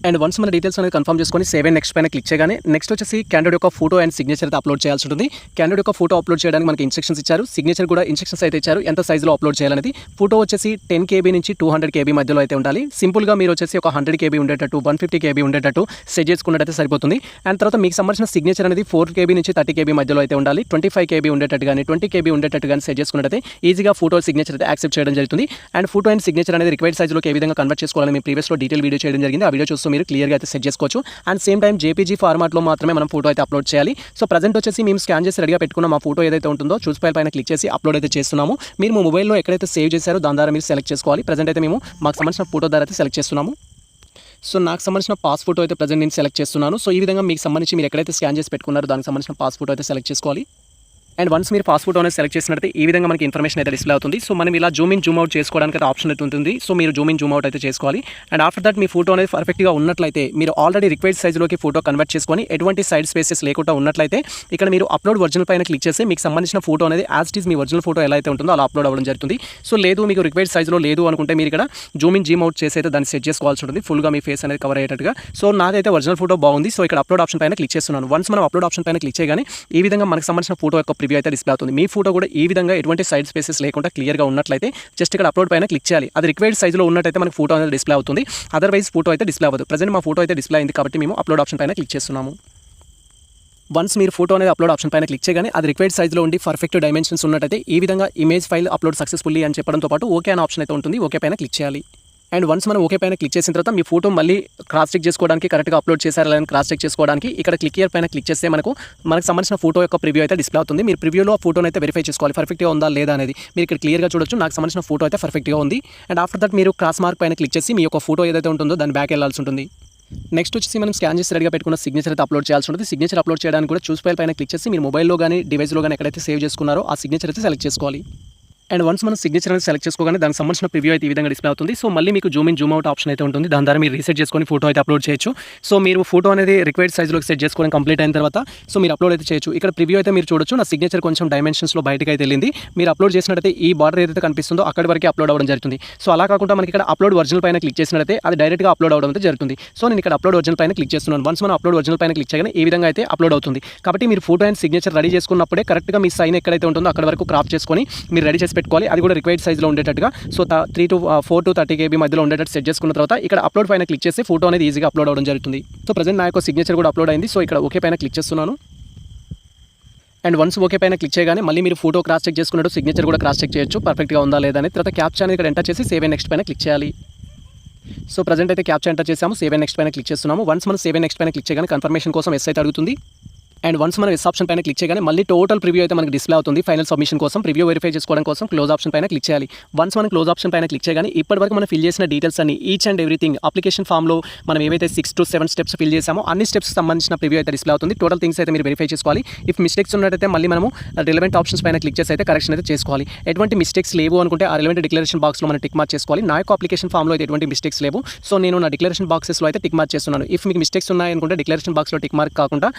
Speaker 1: అండ్ వన్స్ మన డీటెయిల్స్ అనేది కన్ఫర్మ్ చేసుకొని సేవ్ అండ్ నెక్స్ట్ పైన క్లిక్ చేయగానే నెక్స్ట్ వచ్చేసి క్యాండిడేట్ యొక్క ఫోటో అండ్ సిగ్నేచర్ అయితే అప్లోడ్ చేయాల్సి ఉంటుంది. క్యాండిడేట్ యొక్క ఫోటో అప్లోడ్ చేయడానికి మనకి ఇన్స్ట్రక్షన్స్ ఇచ్చారు. సిగ్నేచర్ కూడా ఇన్స్ట్రక్షన్స్ అయితే ఇచ్చారు ఎంత సైజులో అప్లోడ్ చేయాలనేది. ఫోటో వచ్చేసి 10 KB నుంచి 200 KB మధ్యలో అయితే ఉండాలి. సింపుల్గా మీరు వచ్చేసి ఒక 100 KB ఉండేటట్టు 150 KB ఉండేటట్టు సెట్ చేసుకున్నట్టయితే సరిపోతుంది. అండ్ తర్వాత మీకు సంబంధించిన సిగ్నేచర్ అనేది 4 KB నుంచి 30 KB మధ్యలో అయితే ఉండాలి. 25 KB ఉండేటట్టు కానీ 20 KB ఉండేటట్టు కానీ సెట్ చేసుకున్నట్టయితే ఈజీగా ఫోటో సిగ్నేచర్ అయితే యాక్సెప్ట్ చేయడం జరుగుతుంది. అండ్ ఫోటో అండ్ సిగ్నేచర్ అనేది రిక్వైర్డ్ సైజులోకి ఏ విధంగా కన్వర్ట్ చేసుకోవాలని మీ ప్రీవియస్లో డీటెయిల్ వీడియో చేయడం జరిగింది. ఆ వీడియో చూస్తూ మీరు క్లియర్గా అయితే సెట్ చేసుకోవచ్చు. అండ్ సేమ్ టైం JPG ఫార్మాట్లో మాత్రమే మనం ఫోటో అయితే అప్లోడ్ చేయాలి. సో ప్రజెంట్ వచ్చేసి మేము స్కాన్ చేసి రెడీగా పెట్టుకున్న మా ఫోటో ఏదైతే ఉంటుందో చూస్ ఫైల్ పైన క్లిక్ చేసి అప్లోడ్ అయితే చేస్తున్నాము. మీరు మీ మొబైల్లో ఎక్కడైతే సేవ్ చేశారో దాని ద్వారా మీరు సెలెక్ట్ చేసుకోవాలి. ప్రజెంట్ అయితే మేము మాకు సంబంధించిన ఫోటో ద్వారా అయితే సెలెక్ట్ చేస్తున్నాము. సో నాకు సంబంధించిన పాస్ ఫోటో అయితే ప్రజెంట్ నేను సెలెక్ట్ చేస్తున్నాను. సో ఈ విధంగా మీకు సంబంధించి మీరు ఎక్కడైతే స్కాన్ చేసి పెట్టుకున్నారో దానికి సంబంధించిన పాస్ ఫోటో అయితే సెలెక్ట్ చేసుకోవాలి. అండ్ వన్స్ మీరు పాస్ ఫోటో అనేది సెలెక్ట్ చేసినట్టు ఈ విధంగా మనకి ఇన్ఫర్మేషన్ అయితే డిస్ప్లే అవుతుంది. సో మనం ఇలా జూమ్ ఇన్ జూమ్ అవుట్ చేసుకోవడానికి అయితే ఆప్షన్ అయితే ఉంటుంది. సో మీరు జూమ్ ఇన్ జూమ్ అవుట్ అయితే చేసుకోవాలి. And after that me photo అనేది పర్ఫెక్ట్గా ఉన్నట్లయితే మీరు ఆల్రెడీ రిక్వైర్డ్ సైజులోకి ఫోటో కన్వర్ట్ చేసుకొని ఎటువంటి సైడ్ స్పేసెస్ లేకుండా ఉన్నట్లయితే ఇక్కడ మీరు అప్లోడ్ ఒరిజినల్ పైన క్లిక్ చేసి మీకు సంబంధించిన ఫోటో అనేది as it is me original photo ఎలా అయితే ఉంటుందో అలా అప్లోడ్ అవ్వడం జరుగుతుంది. సో లేదు మీకు రిక్వైర్డ్ సైజులో లేదు అనుకుంటే మీరు ఇక్కడ జూమ్ ఇన్ జూమ్ అవుట్ చేసి అయితే దాన్ని సెట్ చేసుకోవాల్సి ఉంటుంది ఫుల్గా మీ ఫేస్ అనేది కవర్ అయ్యేటట్టుగా. సో నాదైతే ఒరిజినల్ ఫోటో బాగుంది. సో ఇక్కడ అప్లోడ్ ఆప్షన్ పైన క్లిక్ చేస్తున్నాను. వన్స్ మనం అప్లోడ్ ఆప్షన్ పైన క్లిక్ చేయగానే ఈ విధంగా మనకు సంబంధించిన ఫోటో యొక్క ప్రివ్యూ అయితే డిస్ప్లే అవుతుంది. మీ ఫోటో కూడా ఈ విధంగా ఎటువంటి సైడ్ స్పేసెస్ లేకుండా క్లియర్గా ఉన్నట్లయితే జస్ట్ ఇక్కడ అప్లోడ్ పైన క్లిక్ చేయాలి. అది రిక్వైర్డ్ సైజులో ఉన్నట్టయితే మనకు ఫోటో అనేది డిస్ప్లే అవుతుంది. అదర్వైజ్ ఫోటో అయితే డిస్ప్లే అవ్వదు. ప్రజెంట్ మా ఫోటో అయితే డిస్ప్లే అయింది కాబట్టి మేము అప్లోడ్ ఆప్షన్ పైన క్లిక్ చేస్తున్నాము. వన్స్ మీరు ఫోటో అనేది అప్లోడ్ ఆప్షన్ పైన క్లిక్ చేయగానే అది రిక్వైర్డ్ సైజులో ఉండి పర్ఫెక్ట్ డైమెన్షన్స్ ఉన్నట్టయితే ఈ విధంగా ఇమేజ్ ఫైల్ అప్లోడ్ సక్సెస్ఫుల్లీ అని చెప్పడంతో పాటు ఓకే అనే ఆప్షన్ అయితే ఉంటుంది. ఓకే పైన క్లిక్ చేయాలి. అండ్ వన్స్ మనం ఓకే పైన క్లిక్ చేసిన తర్వాత మీ ఫోటో మళ్ళీ క్రాస్ చెక్ చేసుకోవడానికి కరెక్ట్గా అప్లోడ్ చేశారా లేదని క్రాస్ చెక్ చేసుకోవడానికి ఇక్కడ క్లిక్ హియర్ పైన క్లిక్ చేస్తే మనకు సంబంధించిన ఫోటో యొక్క ప్రివ్యూ అయితే డిస్ప్లే అవుతుంది. మీరు ప్రివ్యూలో ఆ ఫోటోని అయితే వెరిఫై చేసుకోవాలి పర్ఫెక్ట్గా ఉందా లేదా అనేది. మీరు ఇక్కడ క్లియర్గా చూడొచ్చు నాకు సంబంధించిన ఫోటో అయితే పర్ఫెక్ట్గా ఉంది. అండ్ ఆఫ్టర్ దట్ మీరు క్రాస్ మార్క్ పైన క్లిక్ చేసి మీ యొక్క ఫోటో ఏదైతే ఉంటుందో దాని బ్యాక్ వెళ్ళాల్సి ఉంటుంది. నెక్స్ట్ వచ్చేసి మనం స్కాన్ చేసి రెడీగా పెట్టుకున్న సిగ్నేచర్ అయితే అప్లోడ్ చేయాల్సి ఉంటుంది. సిగ్నేచర్ అప్లోడ్ చేయడానికి కూడా చూస్ ఫైల్ పైన క్లిక్ చేసి మీరు మొబైల్లో కానీ డివైస్లో కానీ ఎక్కడైతే సేవ్ చేసుకున్నారో ఆ సిగ్నేచర్ అయితే సెలెక్ట్ చేసుకోవాలి. అండ్ వన్స్ మనం సిగ్నేచర్ అనేది సెలెక్ట్ చేసుకోగానే దానికి సంబంధించిన ప్రివ్యూ అయితే ఈ విధంగా డిస్ప్లే అవుతుంది. సో మళ్ళీ మీకు Zoom in Zoom out option అయితే ఉంటుంది. దాని ద్వారా మీరు రీసెట్ చేసుకొని ఫోటో అయితే అప్లోడ్ చేయొచ్చు. సో మీరు ఫోటో అనేది రిక్వైర్డ్ సైజ్లోకి సెట్ చేసుకోవడం కంప్లీట్ అయిన తర్వాత సో మీరు అప్లోడ్ అయితే చేయొచ్చు. ఇక్కడ ప్రివ్యూ అయితే మీరు చూడొచ్చు నా సిగ్నేచర్ కొంచెం డైమెన్షన్స్లో బయటకి అయితే వెళ్ళింది. మీరు అప్లోడ్ చేసినట్టయితే ఈ బార్డర్ ఏదైతే కనిపిస్తుందో అక్కడి వరకు అప్లోడ్ అవ్వడం జరుగుతుంది. సో అలా కాకుండా మనకి ఇక్కడ అప్లోడ్ ఒరిజినల్ పైన క్లిక్ చేసినట్టయితే అది డైరెక్ట్గా అప్లోడ్ అవ్వడం అయితే జరుగుతుంది. సో నేను ఇక్కడ అప్లోడ్ ఒరిజినల్ పైన క్లిక్ చేస్తున్నాను. వన్స్ మనం అప్లోడ్ ఒరిజినల్ పైన క్లిక్ చేయగానే ఈ విధంగా అయితే అప్లోడ్ అవుతుంది. కాబట్టి మీరు ఫోటో అండ్ సిగ్నేచర్ రెడీ చేసుకున్నప్పుడే కరెక్ట్గా మీ సైన్ ఎక్కడైతే ఉంటుందో అక్కడ వరకు క్రాప్ చేసుకొని మీరు రెడీ చేసి పెట్టుకోవాలి. అది కూడా రిక్వైర్డ్ సైజ్లో ఉండేటట్టుగా. సో 3 to 4 to 30 KB మధ్యలో ఉండేటట్టు సెట్ చేసుకున్న తర్వాత ఇక్కడ అప్లోడ్ పైన క్లిక్ చేసి ఫోటో అనేది ఈజీగా అప్లోడ్ అవ్వడం జరుగుతుంది. సో ప్రజెంట్ నా యొక్క సిగ్నేచర్ కూడా అప్లోడ్ అయింది. సో ఇక్కడ ఓకే పైన క్లిక్ చేస్తున్నాను. అండ్ వన్స్ ఓకే పైన క్లిక్ చేయగానే మళ్ళీ మీరు ఫోటో క్రాస్ చెక్ చేసుకున్నట్టు సిగ్నేచర్ కూడా క్రాస్ చెక్ చేయొచ్చు పర్ఫెక్ట్గా ఉందా లేదా అని. తర్వాత క్యాప్చా అనేది ఇక్కడ ఎంటర్ చేసి సేవ్ అండ్ నెక్స్ట్ పైన క్లిక్ చేయాలి. సో ప్రజెంట్ అయితే క్యాప్చా ఎంటర్ చేసాము. సేవ్ అండ్ నెక్స్ట్ పైన క్లిక్ చేస్తున్నాము. వన్స్ మనం సేవ్ అండ్ నెక్స్ట్ పైన క్లిక్ చేయగానే కన్ఫర్మేషన్ కోసం ఎస్ అయితే అడుగుతుంది. అండ్ వన్స్ మనం ఎస్ ఆప్షన్ పైన క్లిక్ చేయగానే మళ్ళీ టోటల్ ప్రివ్యూ అయితే మనకి డిస్ప్లే అవుతుంది. ఫైనల్ సబ్మిషన్ కోసం ప్రివ్యూ వెరిఫై చేసుకోవడం కోసం క్లోజ్ ఆప్షన్ పైన క్లిక్ చేయాలి. వన్స్ మనం క్లోజ్ ఆప్షన్ పైన క్లిక్ చేయగానే ఇప్పటివరకు మనం ఫిల్ చేసిన డీటెయిల్స్ అన్ని ఈచ్ అండ్ ఎవ్రీథింగ్ అప్లికేషన్ ఫామ్లో మనం ఏవైతే 6 to 7 స్టెప్స్ ఫిల్ చేసామో అన్ని స్టెప్స్ సంబంధించిన ప్రివ్యూ అయితే డిస్ప్లే అవుతుంది. టోటల్ థింగ్స్ అయితే మీరు వెరిఫై చేసుకోవాలి. ఇఫ్ మిస్టేక్స్ ఉన్నట్టయితే మళ్ళీ మనము రిలవెంట్ ఆప్షన్స్ పైన క్లిక్ చేసి అయితే కరెక్షన్ అయితే చేసుకోవాలి. ఎటువంటి మిస్టేక్స్ లేవు అనుకుంటే ఆ రిలవెంట్ డిక్లరేషన్ బాక్స్లో మనం టిక్ మార్క్ చేసుకోవాలి. నా యొక్క అప్లికేషన్ ఫామ్లో అయితే ఎటువంటి మిస్టేక్స్ లేవు. సో నేను నా డిక్లరేషన్ బాక్సెస్లో అయితే టిక్ మార్క్ చేస్తున్నాను. ఇఫ్ మీకు మిస్టేక్స్ ఉన్నాయనుకుంటే డిక్లరేషన్ బాక్స్లో టిక్ మార్క్ కాకుండా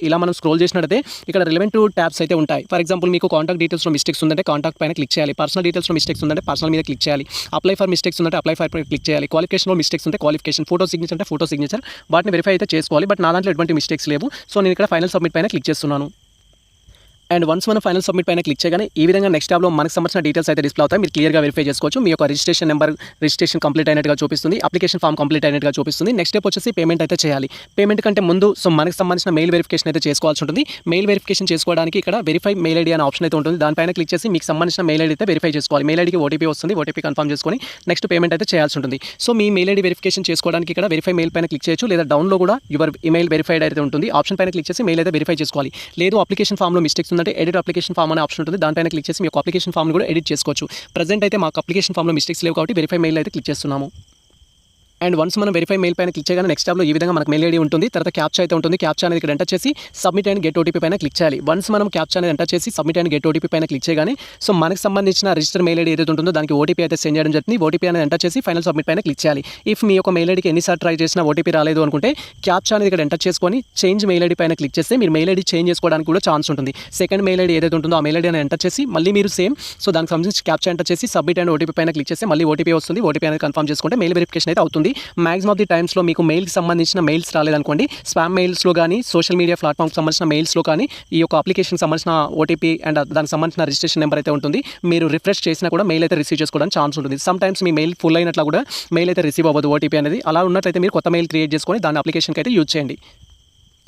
Speaker 1: ఇలా మనం స్క్రోల్ చేసినట్టయితే ఇక్కడ రిలవెంట్ ట్యాబ్స్ అయితే ఉంటాయి. ఫర్ ఎగ్జాంపుల్ మీకు కాంటాక్ట్ డీటెయిల్స్లో మిస్టేక్స్ ఉందంటే కాంటాక్ట్ పైన క్లిక్ చేయాలి. పర్సనల్ డీటెయిల్స్లో మిస్టేక్స్ ఉందంటే పర్సనల్ మీద క్లిక్ చేయాలి. అప్లై ఫర్ మిస్టేక్స్ ఉందంటే అప్లై ఫర్ క్లిక్ చేయాలి. క్వాలిఫికేషన్లో మిస్టేక్స్ ఉంటే క్వాలిఫికేషన్, ఫోటో సిగ్నేచర్ అంటే ఫోటో సిగ్నేచర్, వాటిని వెరిఫై అయితే చేసుకోవాలి. బట్ నా దాంట్లో ఎటువంటి మిస్టేక్స్ లేవు. సో నేను ఇక్కడ ఫైనల్ సబ్మిట్ పైన క్లిక్ చేస్తున్నాను. అండ్ వన్స్ మనం ఫైనల్ సబ్మిట్ పైన క్లిక్ చేయగానే ఈ విధంగా నెక్స్ట్ ట్యాబ్లో మనకు సంబంధించిన డీటెయిల్స్ అయితే డిస్ప్లే అవుతాయి. మీరు క్లియర్గా వెరిఫై చేసుకోవచ్చు. మీ యొక్క రిజిస్ట్రేషన్ నెంబర్ రిజిస్ట్రేషన్ కంప్లీట్ అయినట్టుగా చూపిస్తుంది. అప్లికేషన్ ఫామ్ కంప్లీట్ అయినట్టుగా చూపిస్తుంది. నెక్స్ట్ స్టెప్ వచ్చేసి పేమెంట్ అయితే చేయాలి. పేమెంట్ కంటే ముందు సో మనకు సంబంధించిన మెయిల్ వెరిఫికేషన్ అయితే చేసుకోవాల్సి ఉంటుంది. మెయిల్ వెరిఫికేషన్ చేసుకోవడానికి ఇక్కడ వెరిఫై మెయిల్ ఐడి అనే ఆప్షన్ అయితే ఉంటుంది. దానిపైన క్లిక్ చేసి మీకు సంబంధించిన మెయిల్ ఐడి అయితే వెరిఫై చేసుకోవాలి. మెయిల్ ఐడికి ఓటీపీ వస్తుంది. ఓటీపీ కన్ఫర్మ్ చేసుకొని నెక్స్ట్ పేమెంట్ అయితే చేయాల్సి ఉంటుంది. సో మీ మెయిల్ ఐడి వెరిఫికేషన్ చేసుకోవడానికి ఇక్కడ వెరిఫై మెయిల్ పైన క్లిక్ చేయొచ్చు. లేదా డౌన్లో కూడా యువర్ ఈమెయిల్ వెరిఫైడ్ అయితే ఉంటుంది. ఆప్షన్ పైన క్లిక్ చేసి మెయిల్ అయితే వెరిఫై చేసుకోవాలి. లేదు అప్లికేషన్ ఫామ్లో మిస్టేక్స్ ఉందంటే ఎడిట్ అప్లికేషన్ ఫామ్ అనే ఆప్షన్ ఉంటుంది. దానిపైన క్లిక్ చేసి మీ యొక్క అప్లికేషన్ ఫామ్ని కూడా ఎడిట్ చేసుకోవచ్చు. ప్రజెంట్ అయితే మాకు అప్లికేషన్ ఫామ్లో మిస్టేక్స్ లేవు కాబట్టి వెరిఫై మెయిల్ అయితే క్లిక్ చేస్తున్నాము. అండ్ వన్స్ మనం వెరిఫై మెయిల్ పైన క్లిక్ చేయగానే నెక్స్ట్ ట్యాబ్లో ఈ విధంగా మనకు మెయిల్ ఐడి ఉంటుంది. తర్వాత క్యాప్చా అయితే ఉంటుంది. క్యాప్చా అనేది ఇక్కడ ఎంటర్ చేసి సబ్మిట్ అండ్ గెట్ ఓటీపీ పైన క్లిక్ చేయాలి. వన్స్ మనం క్యాప్చా అనేది ఎంటర్ చేసి సబ్మిట్ అండ్ గెట్ ఓటీపీ పైన క్లిక్ చేయగానే సో మనకు సంబంధించిన రిజిస్టర్ మెయిల్ ఐడి ఏదైతే ఉంటుందో దానికి ఓటీపీ అయితే సెండ్ చేయడం జరుగుతుంది. ఓటీపీ అనేది ఎంటర్ చేసి ఫైనల్ సబ్మిట్ పైన క్లిక్ చేయాలి. ఇఫ్ మీ యొక్క మెయిల్ ఐడికి ఎన్నిసార్లు ట్రై చేసినా ఓటీపీ రాలేదు అనుకుంటే క్యాప్చా అనేది ఇక్కడ ఎంటర్ చేసుకొని చేంజ్ మెయిల్ ఐడి పైన క్లిక్ చేస్తే మీరు మెయిల్ ఐడి చేంజ్ చేసుకోవడానికి కూడా ఛాన్స్ ఉంటుంది. సెకండ్ మెయిల్ ఐడి ఏదైతే ఉంటుందో ఆ మెయిల్ ఐడి అనేది ఎంటర్ చేసి మళ్ళీ మీరు సేమ్ సో దానికి సంబంధించి క్యాప్చా ఎంటర్ చేసి సబ్మిట్ అండ్ ఓటీపీ పైన క్లిక్ చేస్తే మళ్ళీ ఓటీపీ వస్తుంది. ఓటీపీ అనేది కన్ఫర్మ్ చేసుకుంటే మెయిల్ వెరిఫికేషన్ అయితే అవుతుంది. మాక్సిమం ఆఫ్ ది టైమ్స్లో మీకు మెయిల్కి సంబంధించిన మెయిల్స్ రాలేదనుకోండి స్పామ్ మెయిల్స్లో కానీ సోషల్ మీడియా ప్లాట్ఫామ్కి సంబంధించిన మెయిల్స్లో కానీ ఈ యొక్క అప్లికేషన్కి సంబంధించిన ఓటీపీ అండ్ దానికి సంబంధించిన రిజిస్ట్రేషన్ నెంబర్ అయితే ఉంటుంది. మీరు రిఫ్రెష్ చేసినా కూడా మెయిల్ అయితే రిసీవ్ చేసుకోవడానికి ఛాన్స్ ఉంటుంది. సమ్ టైమ్స్ మీ మెయిల్ ఫుల్ అయినట్లు కూడా మెయిల్ అయితే రిసీవ్ అవ్వదు ఓటీపీ అనేది. అలా ఉన్నట్లయితే మీరు కొత్త మెయిల్ క్రియేట్ చేసుకొని దాని అప్లికేషన్కి అయితే యూజ్ చేయండి.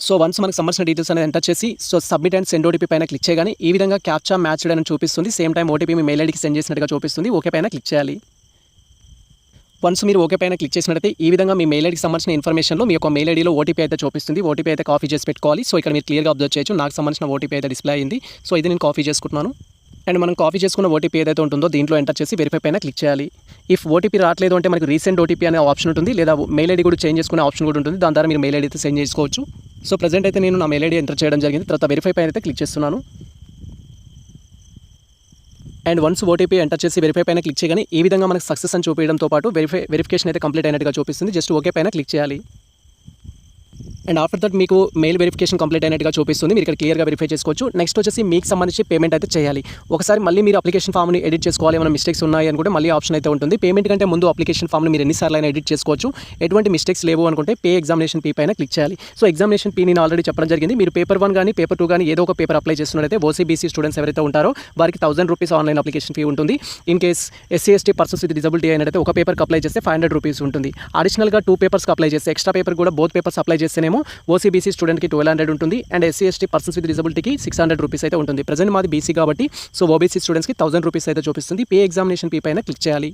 Speaker 1: సో వన్స్ మనకు సంబంధించిన డీటెయిల్స్ అనేది ఎంటర్ చేసి so submit and send OTP పైన క్లిక్ చేయగానే ఈ విధంగా క్యాప్చా మ్యాచ్డ్ అని చూపిస్తుంది. సేమ్ టైం ఓటీపీ మీ మెయిల్ ఐడికి సెండ్ చేసినట్టుగా చూపిస్తుంది. ఓకే పైన క్లిక్ చేయాలి. వన్స్ మీరు ఓకే పైన క్లిక్ చేసినట్టయితే ఈ విధంగా మీ మెయిల్ ఐడికి సంబంధించిన ఇన్ఫర్మేషన్లో మీ యొక్క మెయిల్ ఐడిలో ఓటీపీ అయితే చూపిస్తుంది. ఓటీపీ అయితే కాపీ చేసి పెట్టుకోవాలి. సో ఇక్కడ మీరు క్లియర్గా అబ్జర్వ్ చేయొచ్చు నాకు సంబంధించిన ఓటీపీ అయితే డిస్ప్లే అయింది. సో ఇది నేను కాపీ చేసుకుంటున్నాను. అండ్ మనం కాపీ చేసుకున్న ఓటీపీ ఏదైతే ఉంటుందో దీంట్లో ఎంటర్ చేసి వెరిఫై పైన క్లిక్ చేయాలి. ఇఫ్ ఓటీపీ రావట్లేదు అంటే మనకు రీసెంట్ ఓటీపీ అనే ఆప్షన్ ఉంటుంది. లేదా మెయిల్ ఐడి కూడా చేంజ్ చేసుకునే ఆప్షన్ కూడా ఉంటుంది. దాని ద్వారా మీరు మెయిల్ ఐడి అయితే సెండ్ చేసుకోవచ్చు. సో ప్రజెంట్ అయితే నేను నా మెయిల్ ఐడి ఎంటర్ చేయడం జరిగింది. తర్వాత వెరిఫై పైన అయితే క్లిక్ చేస్తున్నాను. అండ్ వన్స్ ఓటీపీ ఎంటర్ చేసి వెరిఫై పైన క్లిక్ చేయగానే ఈ విధంగా మనకు సక్సెస్ అని చూపించడంతో పాటు వెరిఫికేషన్ అయితే కంప్లీట్ అయినట్టుగా చూపిస్తుంది. జస్ట్ ఓకే పైన క్లిక్ చేయాలి. అండ్ ఆఫ్టర్ దట్ మీకు మెయిల్ వెరిఫికేషన్ కంప్లీట్ అయినట్టుగా చూపిస్తుంది. మీరు ఇక్కడ క్లియర్గా వెరిఫై చేసుకోవచ్చు. నెక్స్ట్ వచ్చేసి మీకు సంబంధించి పేమెంట్ అయితే చేయాలి. ఒకసారి మళ్ళీ మీరు అప్లికేషన్ ఫామ్ని ఎడిట్ చేసుకోవాలి. ఏమైనా మిస్టేక్స్ ఉన్నాయి అనుకుంటే మళ్ళీ ఆప్షన్ అయితే ఉంటుంది. పేమెంట్ కంటే ముందు అప్లికేషన్ ఫామ్ని మీరు ఎన్నిసార్లు అయినా ఎడిట్ చేసుకోవచ్చు. ఎటువంటి మిస్టేక్స్ లేవు అనుకుంటే పే ఎగ్జామినేషన్ ఫీ పైన క్లిక్ చేయాలి. సో ఎగ్జామినేషన్ ఫీ నేను ఆల్రెడీ చెప్పడం జరిగింది. మీరు పేపర్ 1 కానీ పేపర్ 2 కానీ ఏదో ఒక పేపర్ అప్లై చేస్తున్నట్లయితే ఓసీబీసీ స్టూడెంట్స్ ఎవరైతే ఉంటారో వారికి 1000 రూపీస్ ఆన్లైన్ అప్లికేషన్ ఫీ ఉంటుంది. In case SC ST persons with disability అయినట్లయితే ఒక పేపర్కి అప్లై చేస్తే 500 రూపీస్ ఉంటుంది. అడిషనల్గా 2 పేపర్స్కి అప్లై చేస్తే ఎక్స్ట్రా పేపర్ కూడా బోత్ పేపర్స్ అప్లై చేస్తేనేమో ఓసీబీసీ స్టూడెంట్కి 1200 ఉంటుంది. And SC ST persons with డిజబిలిటీకి 600 రూపీస్ అయితే ఉంటుంది. ప్రజెంట్ మాది బీసీ కాబట్టి సో ఓబీసీ స్టూడెంట్స్కి 1000 రూపీస్ అయితే చూపిస్తుంది. పే ఎగ్జామినేషన్ ఫీ పైన క్లిక్ చేయాలి.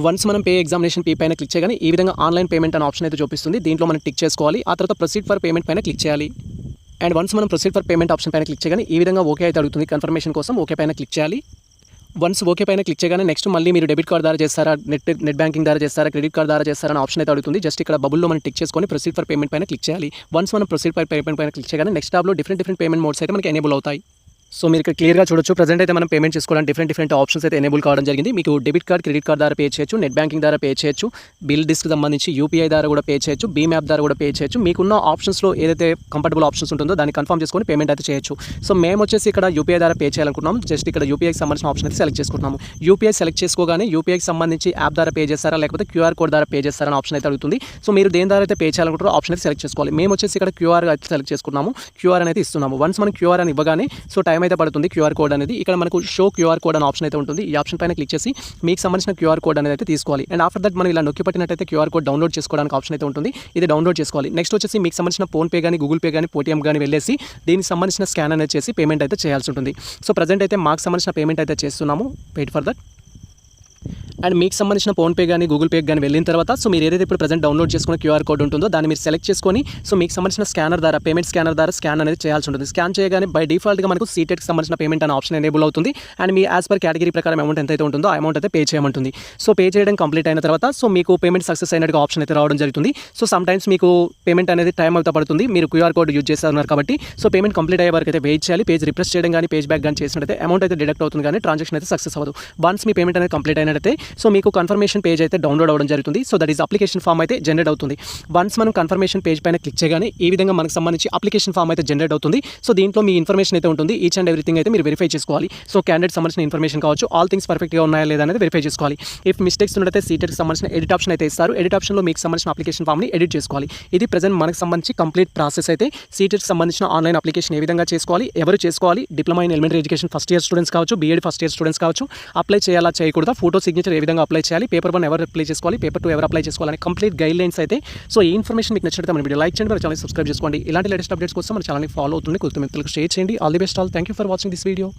Speaker 1: వన్స్ మనం పే ఎగ్జామినేషన్ ఫీ పైన క్లిక్ చేయగానే ఈ విధంగా ఆన్లైన్ పేమెంట్ అనే ఆప్షన్ అయితే చూపిస్తుంది. దీంట్లో మనం టిక్ చేసుకోవాలి. ఆ తర్వాత ప్రొసీడ్ ఫర్ పేమెంట్ పైన క్లిక్ చేయాలి. అండ్ వన్స్ మనం ప్రొసీడ్ ఫర్ పేమెంట్ ఆప్షన్ పైన క్లిక్ చేయగానే ఈ విధంగా ఓకే అయితే అడుగుతుంది. కన్ఫర్మేషన్ కోసం ఓకే పైన క్లిక్ చేయాలి. వన్స్ ఓకే పైన క్లిక్ చేయగానే నెక్స్ట్ మళ్ళీ మీరు డెబిట్ కార్డ్ ద్వారా చేస్తారా, నెట్ బ్యాంకింగ్ ద్వారా చేస్తారా, క్రెడిట్ కార్డ్ ద్వారా చేస్తారా అనే ఆప్షన్ అయితే అడుగుతుంది. జస్ట్ ఇక్కడ బబుల్లో మనం టిక్ చేసుకొని ప్రొసీడ్ ఫర్ పేమెంట్ పైన క్లిక్ చేయాలి. వన్స్ మనం ప్రొసీడ్ ఫర్ పేమెంట్ పైన క్లిక్ చేయగానే నెక్స్ట్ టాబ్లో డిఫరెంట్ పేమెంట్ మోడ్స్ అయితే మనకి ఎనేబుల్ అవుతాయి. సో మీరు ఇక్కడ క్లియర్గా చూడొచ్చు. ప్రజెంట్ అయితే మనం పేమెంట్ చేసుకోవడానికి డిఫరెంట్ ఆప్షన్స్ అయితే ఎనేబుల్ కావడం జరిగింది. మీకు డెబిట్ కార్డ్, క్రెడిట్ కార్డ్ ద్వారా పే చేయొచ్చు, నెట్ బ్యాంకింగ్ ద్వారా పే చేయొచ్చు, బిల్ డిస్క్ సంబంధించి యూపీఐ ద్వారా కూడా పే చేయొచ్చు, భీమ్ యాప్ ద్వారా కూడా పే చేయొచ్చు. మీకున్న ఆప్షన్స్లో ఏదైతే కంఫర్టబుల్ ఆప్షన్స్ ఉంటుందో దాన్ని కన్ఫర్మ్ చేసుకొని పేమెంట్ అయితే చేయొచ్చు. సో మేము వచ్చేసి ఇక్కడ యూపీఐ ద్వారా పే చేయాలనుకుంటున్నాం. జస్ట్ ఇక్కడ యూపీఐకి సంబంధించిన ఆప్షన్ అయితే సెలెక్ట్ చేసుకుంటున్నాము. యూపీఐ సెలెక్ట్ చేసుకోగానే యూపీఐకి సంబంధించి యాప్ ద్వారా పే చేస్తారా లేకపోతే క్యూఆర్ కోడ్ ద్వారా పే చేస్తారని ఆప్షన్ అయితే అడుగుతుంది. సో మీరు దేని ద్వారా అయితే పే చేయాలనుకుంటారో ఆప్షన్ అయితే సెలెక్ట్ చేసుకోవాలి. మేము వచ్చేసి ఇక్కడ క్యూఆర్ అయితే సెలెక్ట్ చేసుకున్నాము. క్యూఆర్ అనేది ఇస్తున్నాము. వన్స్ మనం క్యూఆర్ అని ఇవ్వగానే సో టైం అయితే పడుతుంది. క్యూఆర్ కోడ్ అనేది ఇక్కడ మనకు షో క్యూఆర్ కోడ్ అనే ఆప్షన్ అయితే ఉంటుంది. ఈ ఆప్షన్ పైన క్లిక్ చేసి మీకు సంబంధించిన క్యూఆర్ కోడ్ అనేది అయితే తీసుకోవాలి. అండ్ ఆఫ్టర్ దట్ మనం ఇలా నొక్కి పట్టినట్టయితే క్యూఆర్ కోడ్ డౌన్లోడ్ చేసుకోవడానికి ఆప్షన్ అయితే ఉంటుంది. ఇది డౌన్లోడ్ చేసుకోవాలి. నెక్స్ట్ వచ్చేసి మీకు సంబంధించిన ఫోన్పే కానీ, గూగుల్ పే కానీ, పేటీఎం కానీ వెళ్ళేసి దీనికి సంబంధించిన స్కాన్ అనేది చేసి పేమెంట్ అయితే చేయాల్సి ఉంటుంది. సో ప్రజెంట్ అయితే మాకు సంబంధించిన పేమెంట్ అయితే చేస్తున్నాము. Wait for that. అండ్ మీకు సంబంధించిన ఫోన్పే కానీ, గూగుల్ పే కానీ వెళ్ళిన తర్వాత సో మీరు ఏదైతే ఇప్పుడు ప్రజెంట్ డౌన్లోడ్ చేసుకున్న క్యూఆర్ కోడ్ ఉంటుందో దాన్ని మీరు సెలెక్ట్ చేసుకొని సో మీకు సంబంధించిన స్కానర్ ద్వారా, పేమెంట్ స్కానర్ ద్వారా స్కాన్ అనేది చేయాల్సి ఉంటుంది. స్కాన్ చేయగానే బై డిఫాల్ట్గా మనకు సీటెట్కి సంబంధించిన పేమెంట్ అనే ఆప్షన్ ఎనేబుల్ అవుతుంది. And me as per category ప్రకారం అమౌంట్ ఎంతైతే ఉంటుందో ఆ అమౌంట్ అయితే పే చేయమంటుంది. సో పే చేయడం కంప్లీట్ అయిన తర్వాత సో మీకు పేమెంట్ సక్సెస్ అయినట్టుగా ఆప్షన్ అయితే రావడం జరుగుతుంది. సో సమ్ టైమ్స్ మీకు పేమెంట్ అనేది టైం అయితే పడుతుంది. మీరు క్యూఆర్ కోడ్ యూజ్ చేస్తున్నారు కాబట్టి సో పేమెంట్ కంప్లీట్ అయ్యే వరకు అయితే వెయిట్ చేయాలి. పేజ్ రిఫ్రెష్ చేయడం కానీ, పేజ్ బ్యాక్ కానీ చేసినట్టయితే అమౌంట్ అయితే డిడక్ట్ అవుతుంది కానీ ట్రాన్సాక్షన్ అయితే సక్సెస్ అవ్వదు. వన్స్ మీ పేమెంట్ అనేది కంప్లీట్ అయినట్టయితే సో మీకు కన్ఫర్మేషన్ పేజ్ అయితే డౌన్లోడ్ అవ్వడం జరుగుతుంది. So that is application form అయితే జనరేట్ అవుతుంది. వన్స్ మనం కన్ఫర్మేషన్ పేజ్ పైన క్లిక్ చేయగానే ఈ విధంగా మనకు సంబంధించి అప్లికేషన్ ఫామ్ అయితే జనరేట్ అవుతుంది. సో దీంట్లో మీ ఇన్ఫర్మేషన్ అయితే ఉంటుంది. ఈచ్ అండ్ ఎవ్రీథింగ్ అయితే మీరు వెరిఫై చేసుకోవాలి. సో క్యాండిడేట్ సంబంధించిన ఇన్ఫర్మేషన్ కావచ్చు, ఆల్ థింగ్స్ పర్ఫెక్ట్గా ఉన్నాయా లేదా అనేది వెరిఫై చేసుకోవాలి. ఇఫ్ మిస్టేక్స్ ఉన్నట్టయితే సీటెట్కి సంబంధించిన ఎడిట్ ఆప్షన్ అయితే ఇస్తారు. ఎడిట్ ఆప్షన్లో మీకు సంబంధించిన అప్లికేషన్ ఫామ్ని ఎడిట్ చేసుకోవాలి. ఇది ప్రజెంట్ మనకు సంబంధించి కంప్లీట్ ప్రాసెస్ అయితే సీటెట్కి సంబంధించిన ఆన్లైన్ అప్లికేషన్ ఏ విధంగా చేసుకోవాలి, ఎవరు చేసుకోవాలి, diploma in elementary education first year students కావచ్చు, బీఎడ్ ఫస్ట్ ఇయర్ స్టూడెంట్స్ కావచ్చు, అప్లై చేయాలా చేయకూడదా, ఫోటో సిగ్నేచర్ ఏ విధంగా అప్లై చేయాలి, పేపర్ 1 ఎవరు అప్లై చేసుకోవాలి, పేపర్ 2 ఎవరు అప్లై చేసుకోవాలని కంప్లీట్ గైడ్ లైన్స్ అయితే. సో ఈ ఇన్ఫర్మేషన్ మీకు నచ్చినట్లయితే మన వీడియో లైక్ చేయండి, మన ఛానల్ సబ్స్క్రైబ్ చేసుకోండి. ఇలాంటి లేటెస్ట్ అప్డేట్స్ కోసం మన ఛానల్ని ఫాలో అవుతుంది, కొత్త మిత్రులకు షేర్ చేయండి. All the best all. Thank you for watching this video.